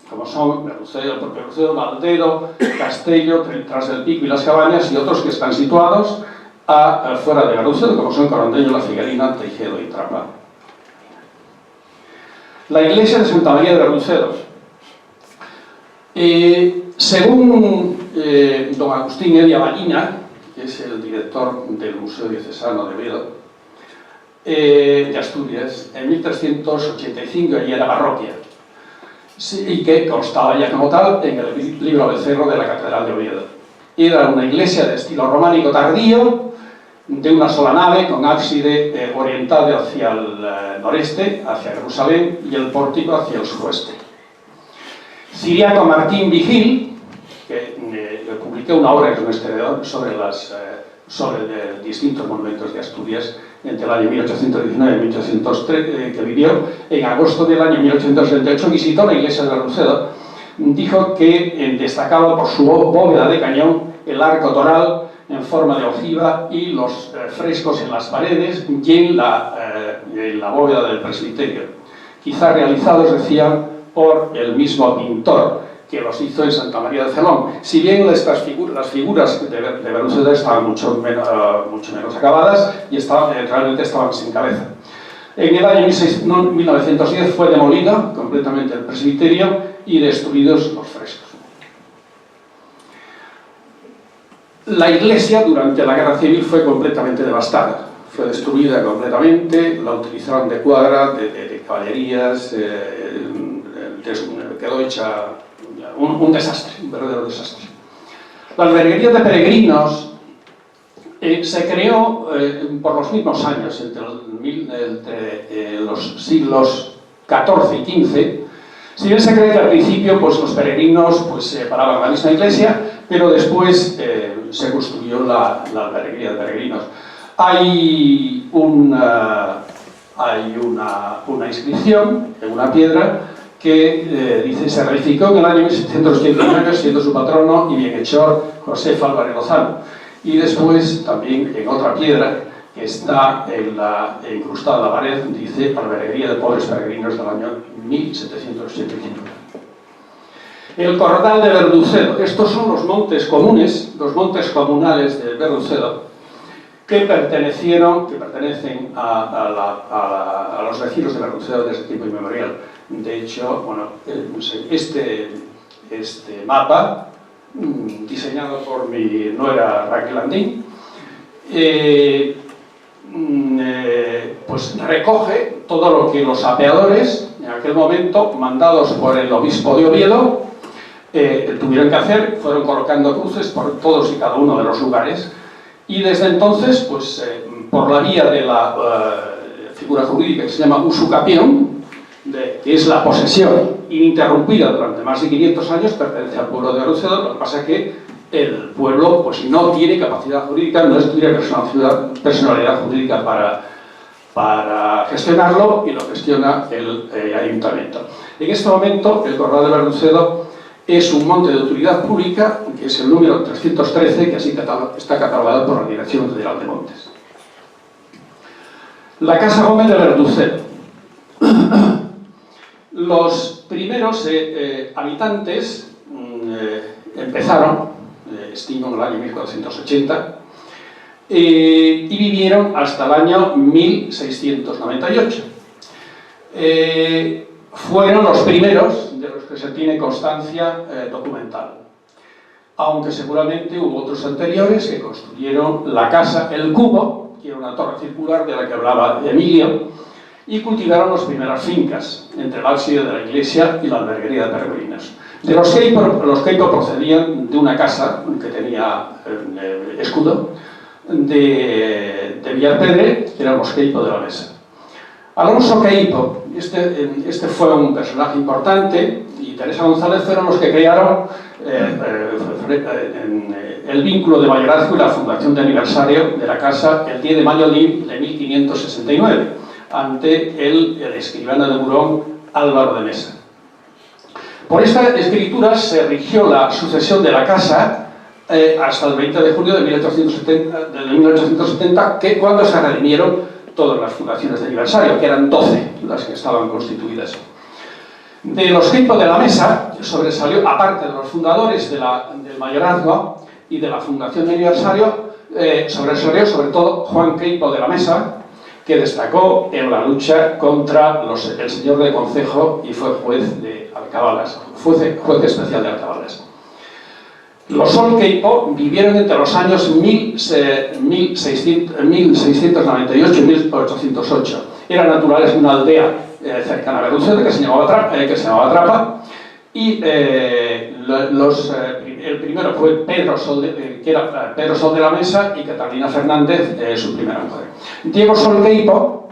como son Verducedo, el propio Verducedo, Valdedo, Castello, Tras del Pico y Las Cabañas, y otros que están situados fuera de Verducedo, como son Corondeño, La Figuerina, Teijedo y Trapa. La iglesia de Santa María de Verducedo. Según don Agustín Elia Ballina, que es el director del Museo Diocesano de Oviedo, de Asturias, en 1385 ya era parroquia, y que constaba ya como tal en el libro Becerro de la Catedral de Oviedo. Era una iglesia de estilo románico tardío, de una sola nave, con ábside orientado hacia el noreste, hacia Jerusalén, y el pórtico hacia el suroeste. Ciriaco Martín Vigil, que publicó una obra que es un historiador sobre distintos monumentos de Asturias entre el año 1819 y 1803, que vivió en agosto del año 1838, visitó la iglesia de Verducedo. Dijo que destacaba por su bóveda de cañón, el arco toral en forma de ojiva y los frescos en las paredes y en la bóveda del presbiterio, quizá realizados, decían, por el mismo pintor, que los hizo en Santa María de Celón. Si bien las figuras de Verducedo estaban mucho menos acabadas y realmente estaban sin cabeza. En el año 1910 fue demolido completamente el presbiterio y destruidos los frescos. La iglesia durante la Guerra Civil fue completamente devastada. Fue destruida completamente, la utilizaron de cuadra, de caballerías, quedó hecha un desastre, un verdadero desastre. La alberguería de peregrinos se creó por los mismos años, entre los siglos XIV y XV. Si bien se cree que al principio pues, los peregrinos pues, se paraban en la misma iglesia, pero después se construyó la alberguería de peregrinos. Hay una inscripción en una piedra que dice: se reedificó en el año 1789, siendo su patrono y bienhechor José Álvarez Lozano. Y después, también en otra piedra que está incrustada en la pared, dice: alberguería de pobres peregrinos del año 1785. El Corral de Verducedo. Estos son los montes comunes, los montes comunales de Verducedo, que pertenecen a los vecinos de Verducedo desde tiempo inmemorial. De hecho, bueno, este mapa, diseñado por mi nuera Raquel Andín, pues recoge todo lo que los apeadores, en aquel momento, mandados por el obispo de Oviedo, tuvieron que hacer. Fueron colocando cruces por todos y cada uno de los lugares, y desde entonces, pues, por la vía de la figura jurídica que se llama usucapión, que es la posesión ininterrumpida durante más de 500 años, pertenece al pueblo de Verducedo. Lo que pasa es que el pueblo pues, no tiene capacidad jurídica, no tiene personalidad jurídica para gestionarlo, y lo gestiona el ayuntamiento. En este momento, el Corral de Verducedo es un monte de utilidad pública, que es el número 313, que así está catalogado por la Dirección Federal de Montes. La Casa Gómez de Verducedo. Los primeros habitantes empezaron, estimo en el año 1480, y vivieron hasta el año 1698. Fueron los primeros de los que se tiene constancia documental, aunque seguramente hubo otros anteriores que construyeron la casa El Cubo, que era una torre circular de la que hablaba Emilio, y cultivaron las primeras fincas entre el ábside de la iglesia y la alberguería de peregrinos. De los Queipo procedían de una casa que tenía escudo de Villarpedre, que eran los Queipo de la Mesa. Alonso Queipo, este fue un personaje importante, y Teresa González fueron los que crearon el vínculo de mayorazgo y la fundación de aniversario de la casa el 10 de mayo de 1569, ante el escribano de Burón, Álvaro de Mesa. Por esta escritura se rigió la sucesión de la casa hasta el 20 de julio de 1870, que cuando se redimieron todas las fundaciones de aniversario, que eran 12 las que estaban constituidas. De los Queipo de la Mesa sobresalió, aparte de los fundadores del mayorazgo y de la fundación de aniversario, sobresalió sobre todo Juan Queipo de la Mesa, que destacó en la lucha contra el señor de Concejo y fue juez de Alcabalas, juez especial de Alcabalas. Los Sol Queipo vivieron entre los años 1698 y 1808. Eran naturales de una aldea cercana a Verducedo que se llamaba Trapa, y el primero fue Pedro Sol de la Mesa, y Catalina Fernández, su primera mujer. Diego Sol Queipo,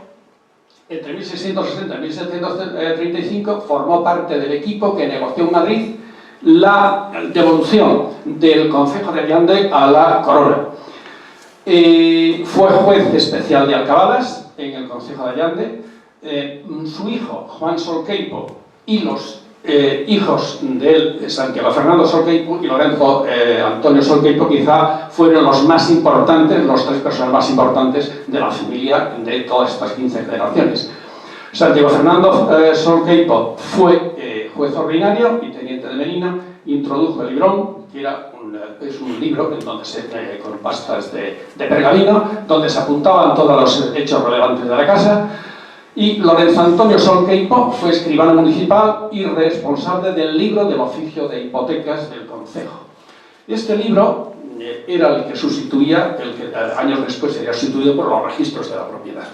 entre 1660 y 1735, formó parte del equipo que negoció en Madrid la devolución del concejo de Allande a la corona. Fue juez especial de Alcabalas en el concejo de Allande. Su hijo, Juan Sol Queipo, y los hijos de él, Santiago Fernando Sol Queipo y Lorenzo Antonio Sol Queipo, quizá fueron los más importantes, los tres personas más importantes de la familia de todas estas 15 generaciones. Santiago Fernando Sol Queipo fue juez ordinario y teniente de Merina, introdujo el librón, que es un libro en donde con pastas de pergamino, donde se apuntaban todos los hechos relevantes de la casa. Y Lorenzo Antonio Sol Queipo fue escribano municipal y responsable del libro del oficio de hipotecas del concejo. Este libro era el que sustituía, el que años después sería sustituido por los registros de la propiedad.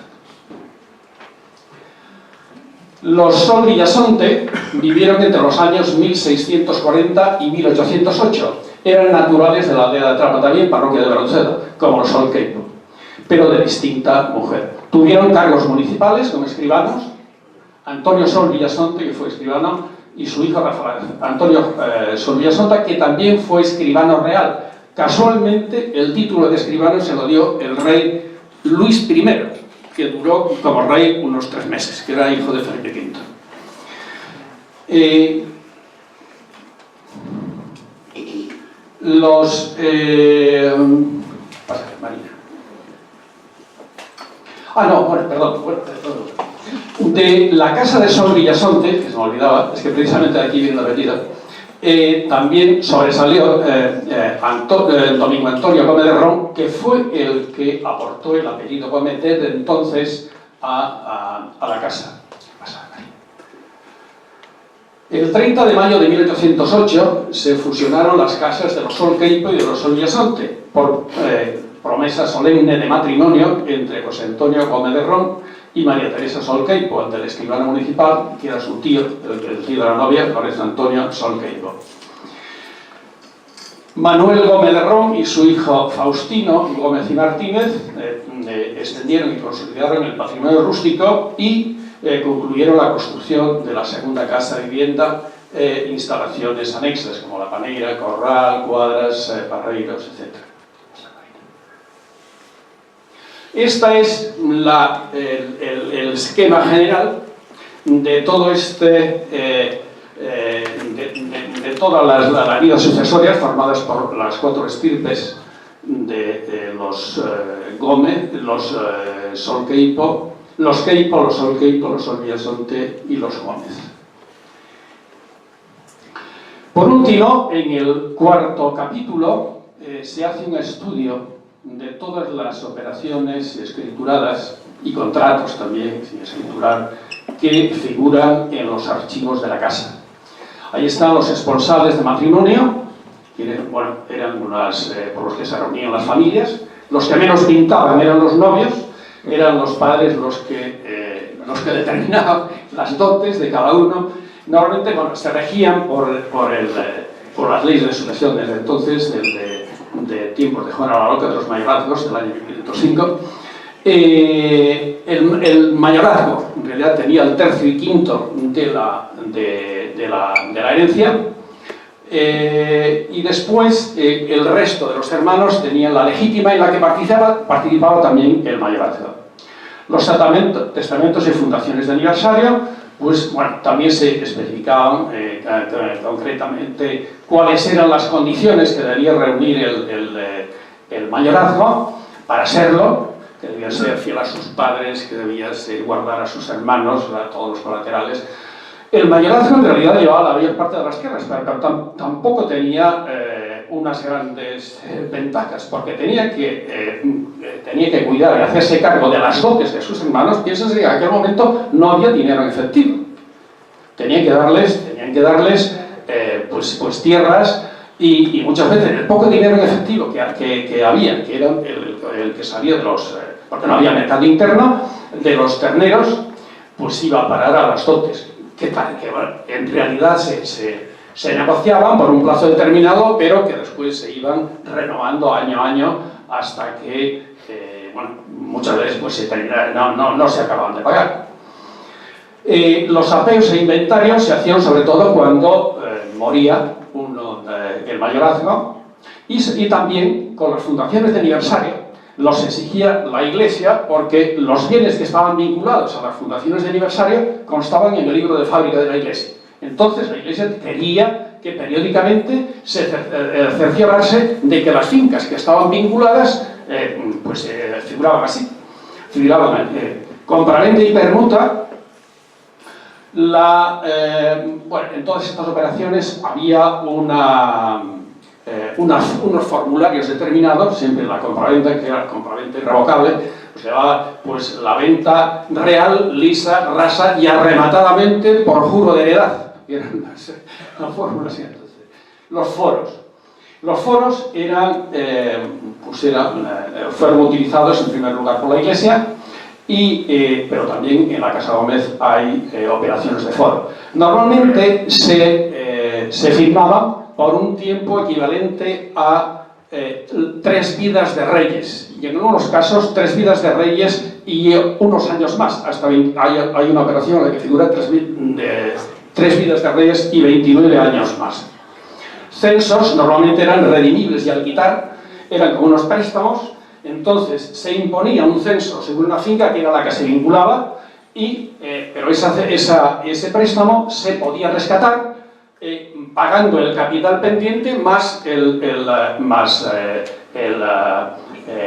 Los Sol Villasonte vivieron entre los años 1640 y 1808. Eran naturales de la aldea de Trapa, también parroquia de Bronceda, como los Sol Queipo, pero de distinta mujer. Tuvieron cargos municipales como escribanos. Antonio Sol Villasonte, que fue escribano, y su hijo Rafael Antonio Sol Villasonte, que también fue escribano real. Casualmente, el título de escribano se lo dio el rey Luis I, que duró como rey unos 3 meses, que era hijo de Felipe V. De la casa de Sol Villasonte, que se me olvidaba, es que precisamente de aquí viene la apellido, también sobresalió Domingo Antonio Gómez de Ron, que fue el que aportó el apellido Gómez desde entonces a la casa. El 30 de mayo de 1808 se fusionaron las casas de los Sol Queipo y de los Sol Villasonte por promesa solemne de matrimonio entre José Antonio Gómez de Ron y María Teresa Sol Queipo, ante el escribano municipal, que era su tío, el tío de la novia, Lorenzo Antonio Sol Queipo. Manuel Gómez de Ron y su hijo Faustino Gómez y Martínez extendieron y consolidaron el patrimonio rústico y concluyeron la construcción de la segunda casa de vivienda, instalaciones anexas como la paneira, corral, cuadras, parreiros, etc. Este es el esquema general de todo de todas las avenidas sucesorias formadas por las 4 estirpes de los Gómez, los Sol Queipo, los Queipo, los Sol Queipo, los Sol Villasonte y los Gómez. Por último, en el 4º capítulo se hace un estudio de todas las operaciones escrituradas y contratos también, sin escriturar, que figuran en los archivos de la casa. Ahí están los esponsales de matrimonio, que eran por los que se reunían las familias. Los que menos pintaban eran los novios, eran los padres los que determinaban las dotes de cada uno. Normalmente se regían por las leyes de sucesión desde entonces, de tiempos de Juan la Loca, de los mayorazgos del año 1505. El mayorazgo en realidad tenía el tercio y quinto de la herencia, y después el resto de los hermanos tenían la legítima, en la que participaba también el mayorazgo. Los testamentos y fundaciones de aniversario, también se especificaban concretamente cuáles eran las condiciones que debía reunir el mayorazgo para serlo, que debía ser fiel a sus padres, que debía guardar a sus hermanos, a todos los colaterales. El mayorazgo en realidad llevaba la mayor parte de las tierras, pero tampoco tenía unas grandes ventajas, porque tenía que cuidar y hacerse cargo de las dotes de sus hermanos. Piénsense que en aquel momento no había dinero en efectivo. Tenían que darles tierras y muchas veces el poco dinero en efectivo que había, que era el que salía de los... porque no había mercado interno, de los terneros, pues iba a parar a las dotes. Que en realidad se negociaban por un plazo determinado, pero que después se iban renovando año a año hasta que, muchas veces no se acababan de pagar. Los apeos e inventarios se hacían sobre todo cuando moría el mayorazgo, y también con las fundaciones de aniversario los exigía la Iglesia, porque los bienes que estaban vinculados a las fundaciones de aniversario constaban en el libro de fábrica de la Iglesia. Entonces la Iglesia quería que periódicamente se cerciorase de que las fincas que estaban vinculadas figuraban así. Compraventa y permuta. En todas estas operaciones había unos formularios determinados, siempre la compraventa, que era compraventa irrevocable, se llamaba la venta real, lisa, rasa y arrematadamente por juro de heredad. Eran las fórmulas. Los foros. Los foros fueron utilizados en primer lugar por la Iglesia pero también en la Casa Gómez hay operaciones de foro. Normalmente se firmaba por un tiempo equivalente a 3 vidas de reyes, y en algunos casos 3 vidas de reyes y unos años más. Hasta hay una operación en la que figura 3 vidas de reyes y 29 años más. Censos normalmente eran redimibles y al quitar eran como unos préstamos. Entonces se imponía un censo según una finca que era la que se vinculaba, pero ese préstamo se podía rescatar pagando el capital pendiente más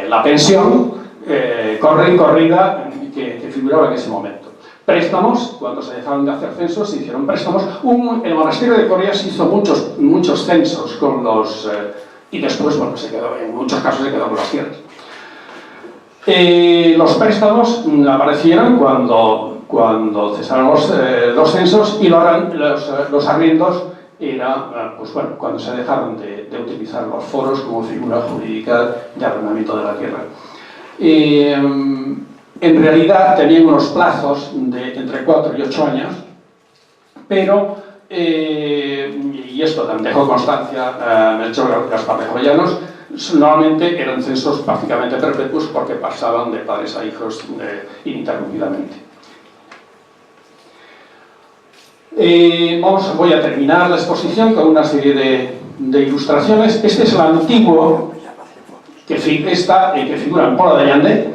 la pensión corrida que figuraba en ese momento. Préstamos, cuando se dejaron de hacer censos, se hicieron préstamos. El monasterio de Coria se hizo muchos censos con los... y después, bueno, en muchos casos se quedó con las tierras. Los préstamos aparecieron cuando cesaron los censos, y los arriendos era, pues bueno, cuando se dejaron de utilizar los foros como figura jurídica de arrendamiento de la tierra. En realidad tenían unos plazos de entre 4 y 8 años, pero, y esto también dejó constancia Melchor Gaspar de Jovellanos, normalmente eran censos prácticamente perpetuos porque pasaban de padres a hijos ininterrumpidamente. Voy a terminar la exposición con una serie de ilustraciones. Este es el antiguo que figura en Pola de Allande,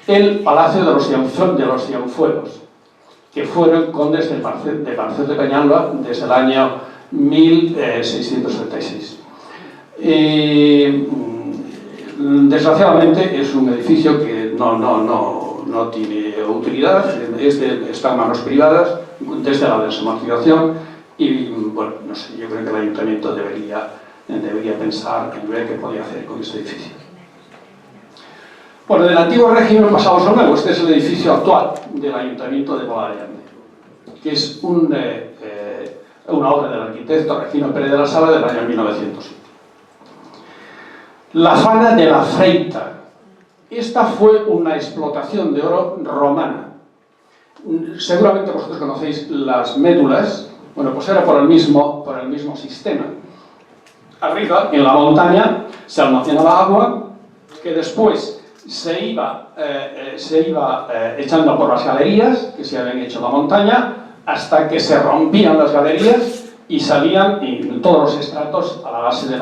el Palacio de los Cienfuegos, que fueron condes de Parcel de Peñalba desde el año 1676. Desgraciadamente es un edificio que no tiene utilidad, está en manos privadas desde la desamortización, y bueno, no sé, yo creo que el ayuntamiento debería pensar en ver qué podía hacer con este edificio. Bueno, del antiguo régimen pasamos al nuevo. Este es el edificio actual del ayuntamiento de Pola de Allande, que es una obra del arquitecto Regino Pérez de la Sala del año 1907. La Fana de la Freita. Esta fue una explotación de oro romana. Seguramente vosotros conocéis las médulas. Bueno, pues era por el mismo sistema. Arriba, en la montaña, se almacenaba agua que después se iba echando por las galerías que se habían hecho en la montaña, hasta que se rompían las galerías y salían todos los estratos a la base de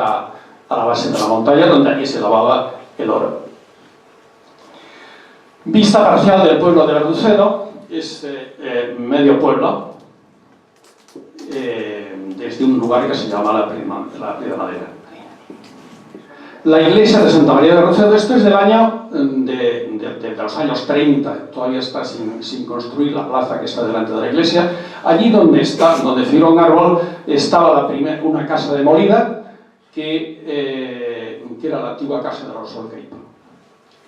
la montaña, donde allí se lavaba el oro. Vista parcial del pueblo de Verducedo. Es medio pueblo, desde un lugar que se llama la Primadera. La iglesia de Santa María de Verducedo, esto es del año de los años 30, todavía está sin construir la plaza que está delante de la iglesia. Allí donde figura un árbol estaba una casa demolida que era la antigua casa de los Solqueipo,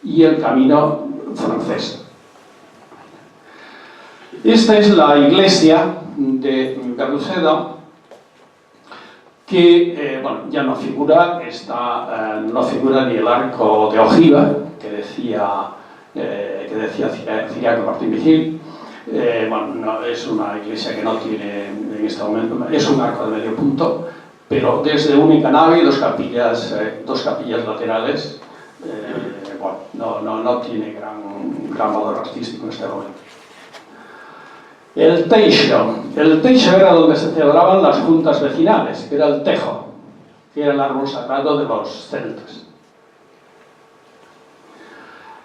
y el camino francés. Esta es la iglesia de Verducedo, que bueno, ya no figura, no figura ni el arco de ojiva que decía Ciriaco Martín Vigil. Bueno, no, es una iglesia que no tiene en este momento, es un arco de medio punto, pero desde única nave y dos capillas laterales. Bueno, no tiene gran valor artístico en este momento. El teixo era donde se celebraban las juntas vecinales, que era el tejo, que era el árbol sagrado de los celtas.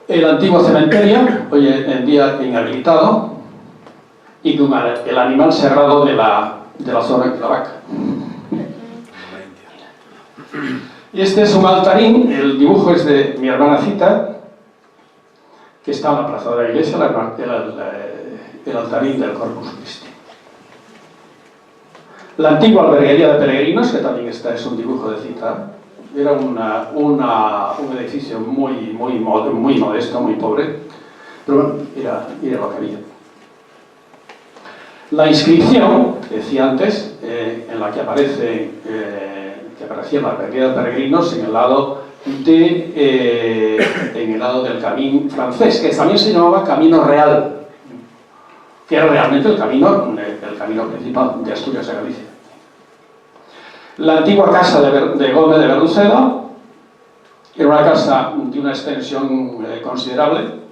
El antiguo cementerio, hoy en día inhabilitado, y con el animal sagrado de la zona de la vaca. Y este es un altarín, el dibujo es de mi hermana Cita, que está en la plaza de la iglesia, el altarín del Corpus Christi. La antigua alberguería de peregrinos, que también es un dibujo de Cita, era un edificio muy modesto, muy pobre, pero bueno, era lo que había. La inscripción, que decía antes, en la que aparecía la alberguería de peregrinos, en el lado en el lado del Camino francés, que también se llamaba Camino Real, que era realmente el camino principal de Asturias a Galicia. La antigua casa de Gómez de Verducedo era una casa de una extensión considerable,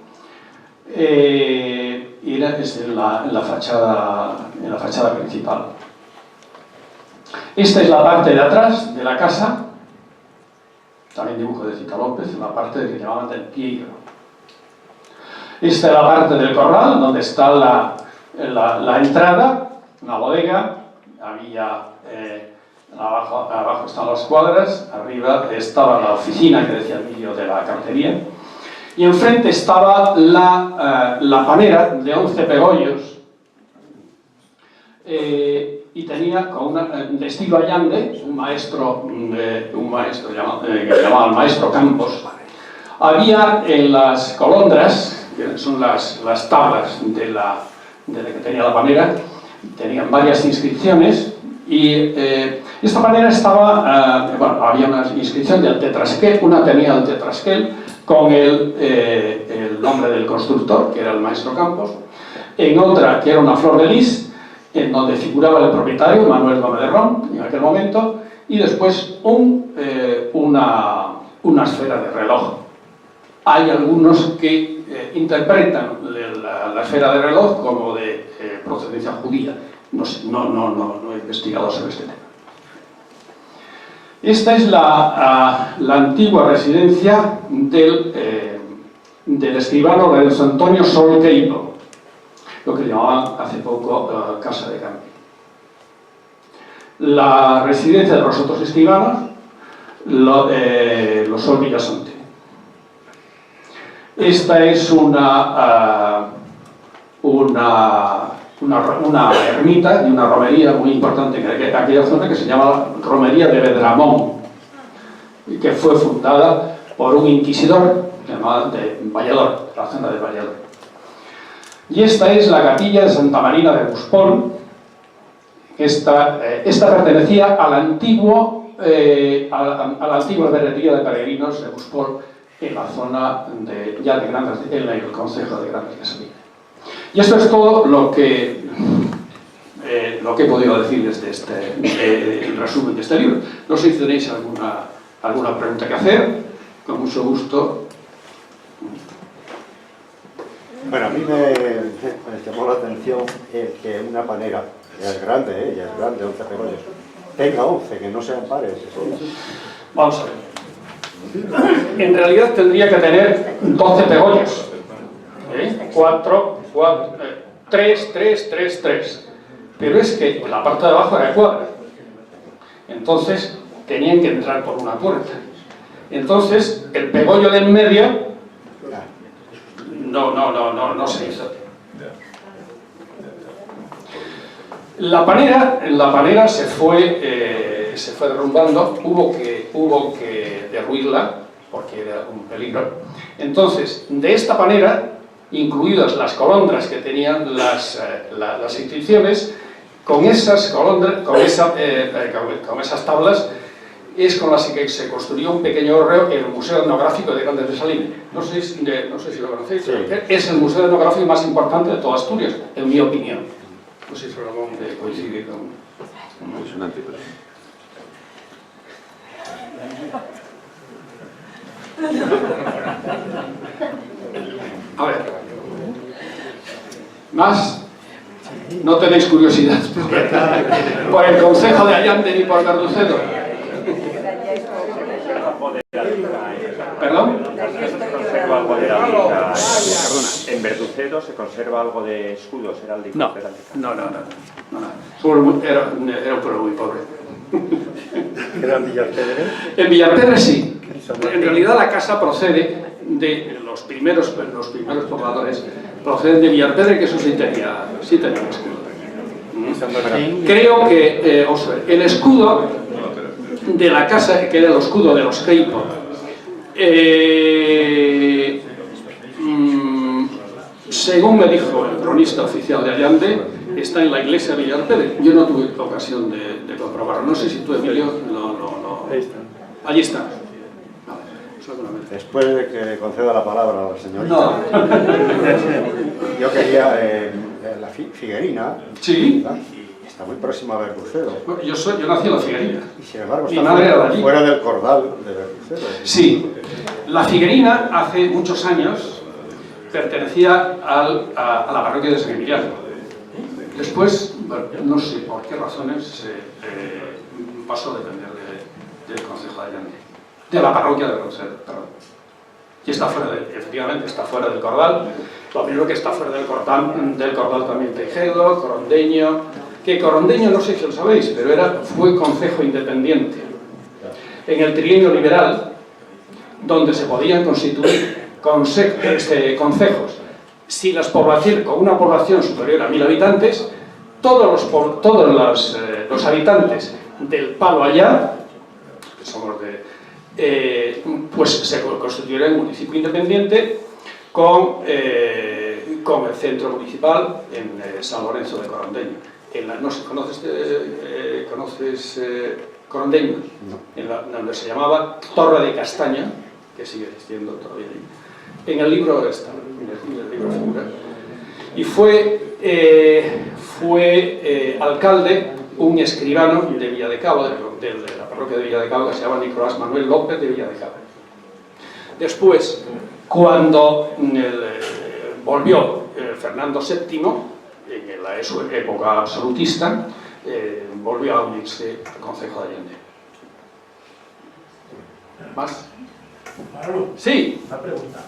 y era en la fachada principal. Esta es la parte de atrás de la casa, también dibujo de Cita López, la parte que llamaban del Piegro. Esta es la parte del corral, donde está la entrada, una bodega, había abajo están las cuadras, arriba estaba la oficina que decía Emilio de la cartería, y enfrente estaba la panera de 11 pegollos, y tenía de estilo Allande, un maestro que llamaba el maestro Campos. Había en las colondras, que son las tablas de la que tenía la panera, tenían varias inscripciones, y esta panera estaba, había una inscripción del Tetrasquel, una tenía el Tetrasquel con el nombre del constructor, que era el maestro Campos, en otra que era una flor de lis, en donde figuraba el propietario, Manuel Gómez de Ron, en aquel momento, y después una esfera de reloj. Hay algunos que interpretan la esfera de reloj como de procedencia judía. No sé, no he investigado sobre este tema. Esta es la antigua residencia del escribano Lorenzo Antonio Solqueipo, lo que llamaban hace poco Casa de Cambio. La residencia de los otros escribanos, los Sol Villasante. Esta es una ermita y una romería muy importante en aquella zona que se llama Romería de Vedramón, que fue fundada por un inquisidor llamado de Valladolid, la zona de Valladolid. Y esta es la capilla de Santa Marina de Buspol. Esta pertenecía a la antigua ferretería de peregrinos de Buspol, en la zona en el concejo de Grandes de Sabina. Y esto es todo lo que he podido decir desde el resumen de este libro. No sé si tenéis alguna pregunta que hacer, con mucho gusto. Bueno, a mí me llamó la atención que una panera, ya es grande, 11 pegollos, tenga 11, que no sean pares. Vamos a ver. En realidad tendría que tener 12 pegollos. 3, 3. Pero es que la parte de abajo era cuadra. Entonces tenían que entrar por una puerta. Entonces el pegollo de en medio no se hizo. La panera se fue derrumbando, hubo que derruirla porque era un peligro. Entonces, de esta panera, incluidas las colondras que tenían las inscripciones, con esas tablas es con las que se construyó un pequeño hórreo en el Museo Etnográfico de Grandes de Sabina. No sé si lo conocéis, sí. Es el museo etnográfico más importante de toda Asturias, en mi opinión. No sé si Ramón coincide con... Impresionante, pero... A ver. ¿Más? ¿No tenéis curiosidad por el concejo de Allande ni por Verducedo? ¿Perdón? En Verducedo se conserva algo de escudos heráldico. No. Era un pueblo muy pobre. ¿Era en Villarpedre? En Villarpedre sí. En realidad la casa procede de los primeros pobladores, proceden de Villarpedre, que eso sí tenía escudo. Creo que el escudo de la casa, que era el escudo de los Queipo, según me dijo el cronista oficial de Allande, está en la iglesia de Villarpedre. Yo no tuve ocasión de comprobarlo. No sé si tú, Emilio, no. Allí está. seguramente. Después de que conceda la palabra a la señorita, No. yo quería la Figuerina, Sí. ¿verdad? Está muy próxima a Verducedo. Bueno, yo nací en la Figuerina. Y sin embargo Mi está madre era de allí. fuera del cordal de Verducedo. Sí. La Figuerina hace muchos años pertenecía a la parroquia de San Emiliano. Después, bueno, no sé por qué razones, pasó a depender del concejo de Allande, de la parroquia de Verducedo, perdón. Y está fuera efectivamente está fuera del cordal. Lo mismo que está fuera del cordal también Teijedo, Corondeño, que Corondeño no sé si lo sabéis, pero fue concejo independiente. En el trienio liberal, donde se podían constituir concejos, si las poblaciones, con una población superior a 1000 habitantes, todos los habitantes del Palo Allá, que somos pues se constituirá en municipio independiente con el centro municipal en San Lorenzo de Corondeño. No sé, ¿conoces Corondeño? No. Donde se llamaba Torre de Castaña, que sigue existiendo todavía ahí. En el libro está, en el libro figura. Y fue alcalde un escribano de Villadecabo, de la parroquia de Villadecabo, que se llama Nicolás Manuel López de Villadecabo. Después, cuando volvió Fernando VII, en su época absolutista, volvió a unirse al concejo de Allande. ¿Más? Manolo, Sí. una pregunta.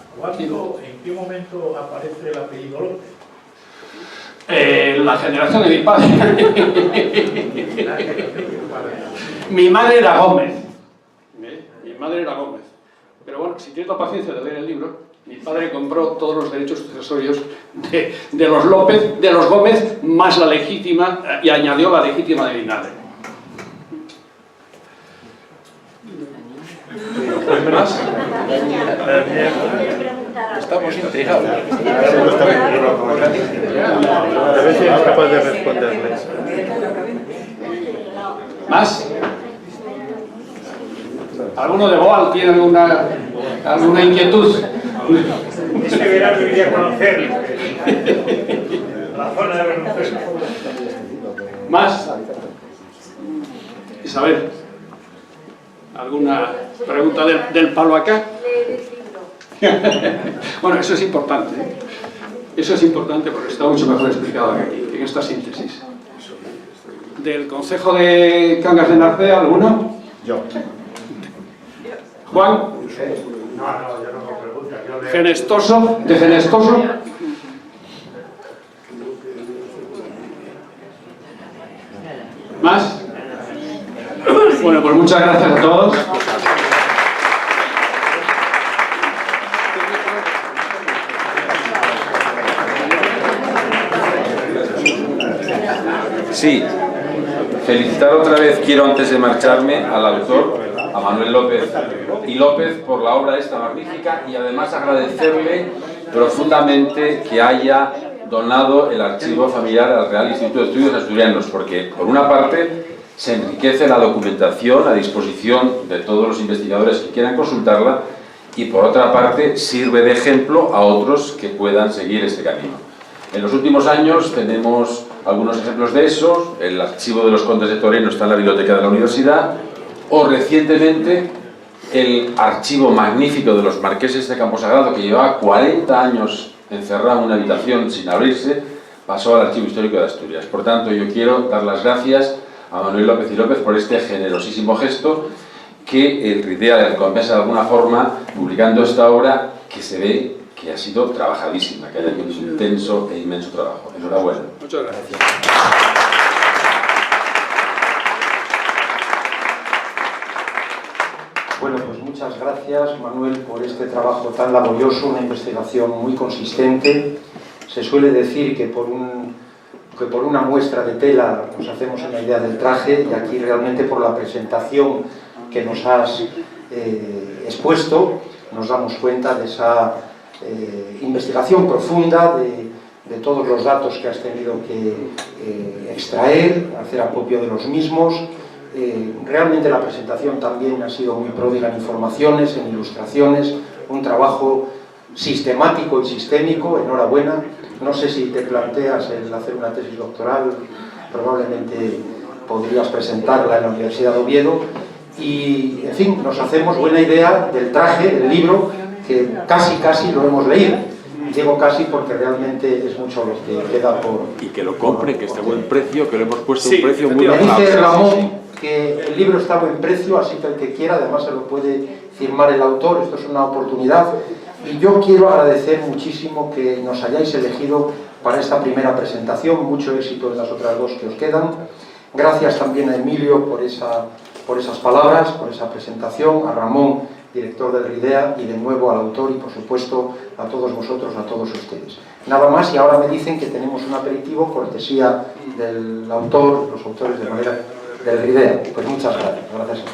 ¿En qué momento aparece el apellido López? La generación de mi padre. Mi madre era Gómez. Mi madre era Gómez. Pero bueno, si tienes la paciencia de leer el libro, mi padre compró todos los derechos sucesorios de los López, de los Gómez, más la legítima, y añadió la legítima de mi madre. ¿Más? Estamos intrigados. A ver si eres capaz de responderles. ¿Más? ¿Alguno de Boal tiene alguna inquietud? Este verano iría a conocer la zona de Verducedo. ¿Más? Isabel, ¿alguna pregunta del palo acá? Bueno, eso es importante. Eso es importante porque está mucho mejor explicado que aquí, en esta síntesis. ¿Del concejo de Cangas de Narcea, alguno? Yo. ¿Juan? No, yo no me pregunto. Yo leo. ¿Genestoso? ¿De Genestoso? ¿Más? Bueno, pues muchas gracias a todos. Sí, felicitar otra vez, quiero antes de marcharme, al autor, a Manuel López y López, por la obra esta magnífica, y además agradecerle profundamente que haya donado el archivo familiar al Real Instituto de Estudios Asturianos, porque por una parte se enriquece la documentación a disposición de todos los investigadores que quieran consultarla, y por otra parte sirve de ejemplo a otros que puedan seguir este camino. En los últimos años tenemos algunos ejemplos de esos. El archivo de los Condes de Toreno está en la biblioteca de la universidad, o recientemente el archivo magnífico de los marqueses de Camposagrado, que llevaba 40 años encerrado en una habitación sin abrirse, pasó al Archivo Histórico de Asturias. Por tanto, yo quiero dar las gracias a Manuel López y López por este generosísimo gesto, que el RIDEA recompensa de alguna forma publicando esta obra, que se ve que ha sido trabajadísima, que haya habido un intenso e inmenso trabajo. Enhorabuena. Muchas gracias. Bueno, pues muchas gracias, Manuel, por este trabajo tan laborioso, una investigación muy consistente. Se suele decir que por una muestra de tela nos hacemos una idea del traje, y aquí realmente por la presentación que nos has expuesto nos damos cuenta de esa investigación profunda, de todos los datos que has tenido que extraer, hacer acopio de los mismos, Realmente la presentación también ha sido muy pródiga en informaciones, en ilustraciones, un trabajo sistemático y sistémico, enhorabuena. No sé si te planteas el hacer una tesis doctoral, probablemente podrías presentarla en la Universidad de Oviedo, y en fin, nos hacemos buena idea del traje, del libro, que casi lo hemos leído. Digo casi porque realmente es mucho lo que queda por... Y que lo compre, que esté a buen precio, que le hemos puesto Sí, un precio muy Me bajado. dice Ramón que el libro está a buen precio, así que el que quiera, además se lo puede firmar el autor, esto es una oportunidad. Y yo quiero agradecer muchísimo que nos hayáis elegido para esta primera presentación, mucho éxito en las otras dos que os quedan. Gracias también a Emilio por esas palabras, por esa presentación, a Ramón, director del RIDEA, y de nuevo al autor y por supuesto a todos vosotros, a todos ustedes. Nada más, y ahora me dicen que tenemos un aperitivo, cortesía del autor, los autores de manera del RIDEA. Pues muchas gracias. Gracias.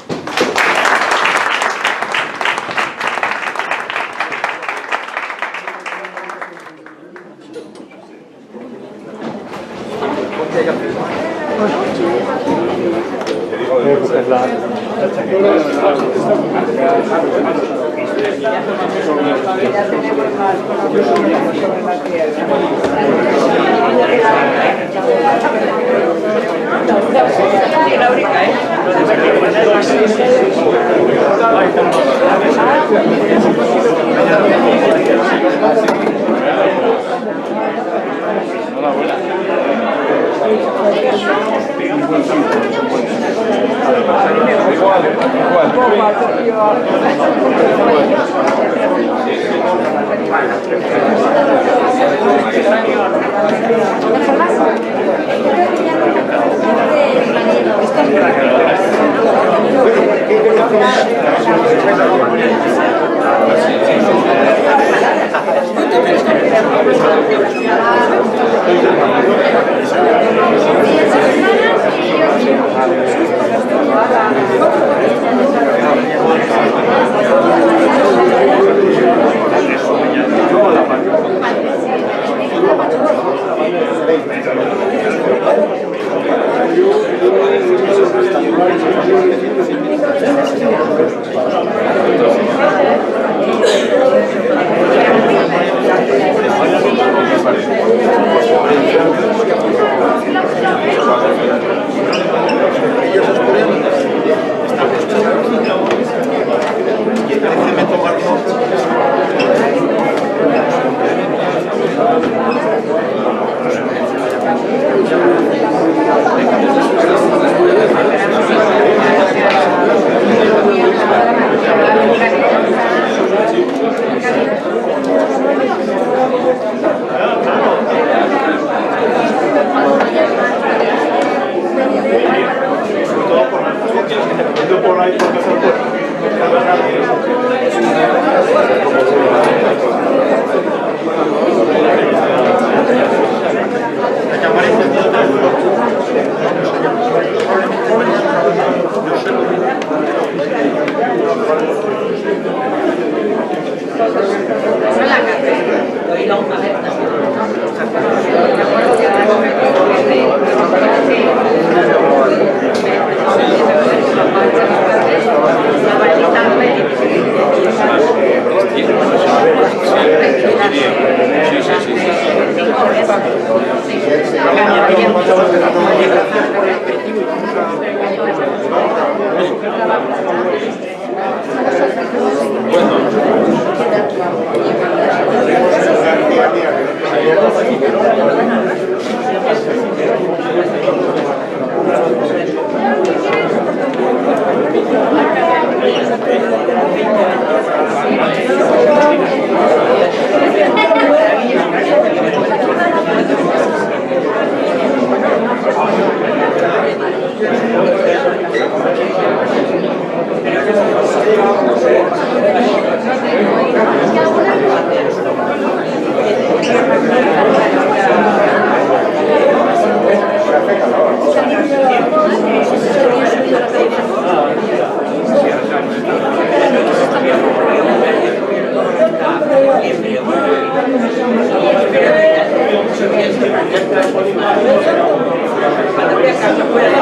Cuando voy a casa fuera de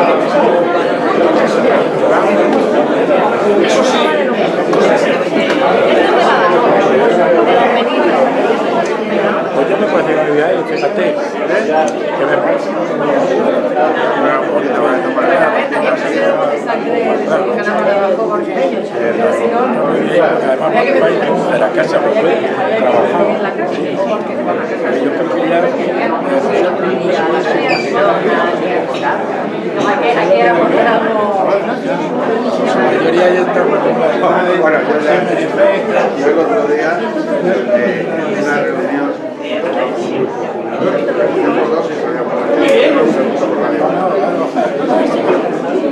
Eso sí. Pues yo me parece muy bien, fíjate, que me parece además mi de la casa pues trabajaba. Yo creo que ya la mayoría ya está bueno, yo el otro día en una reunión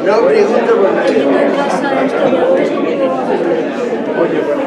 no pregunto por qué. Oye, bueno,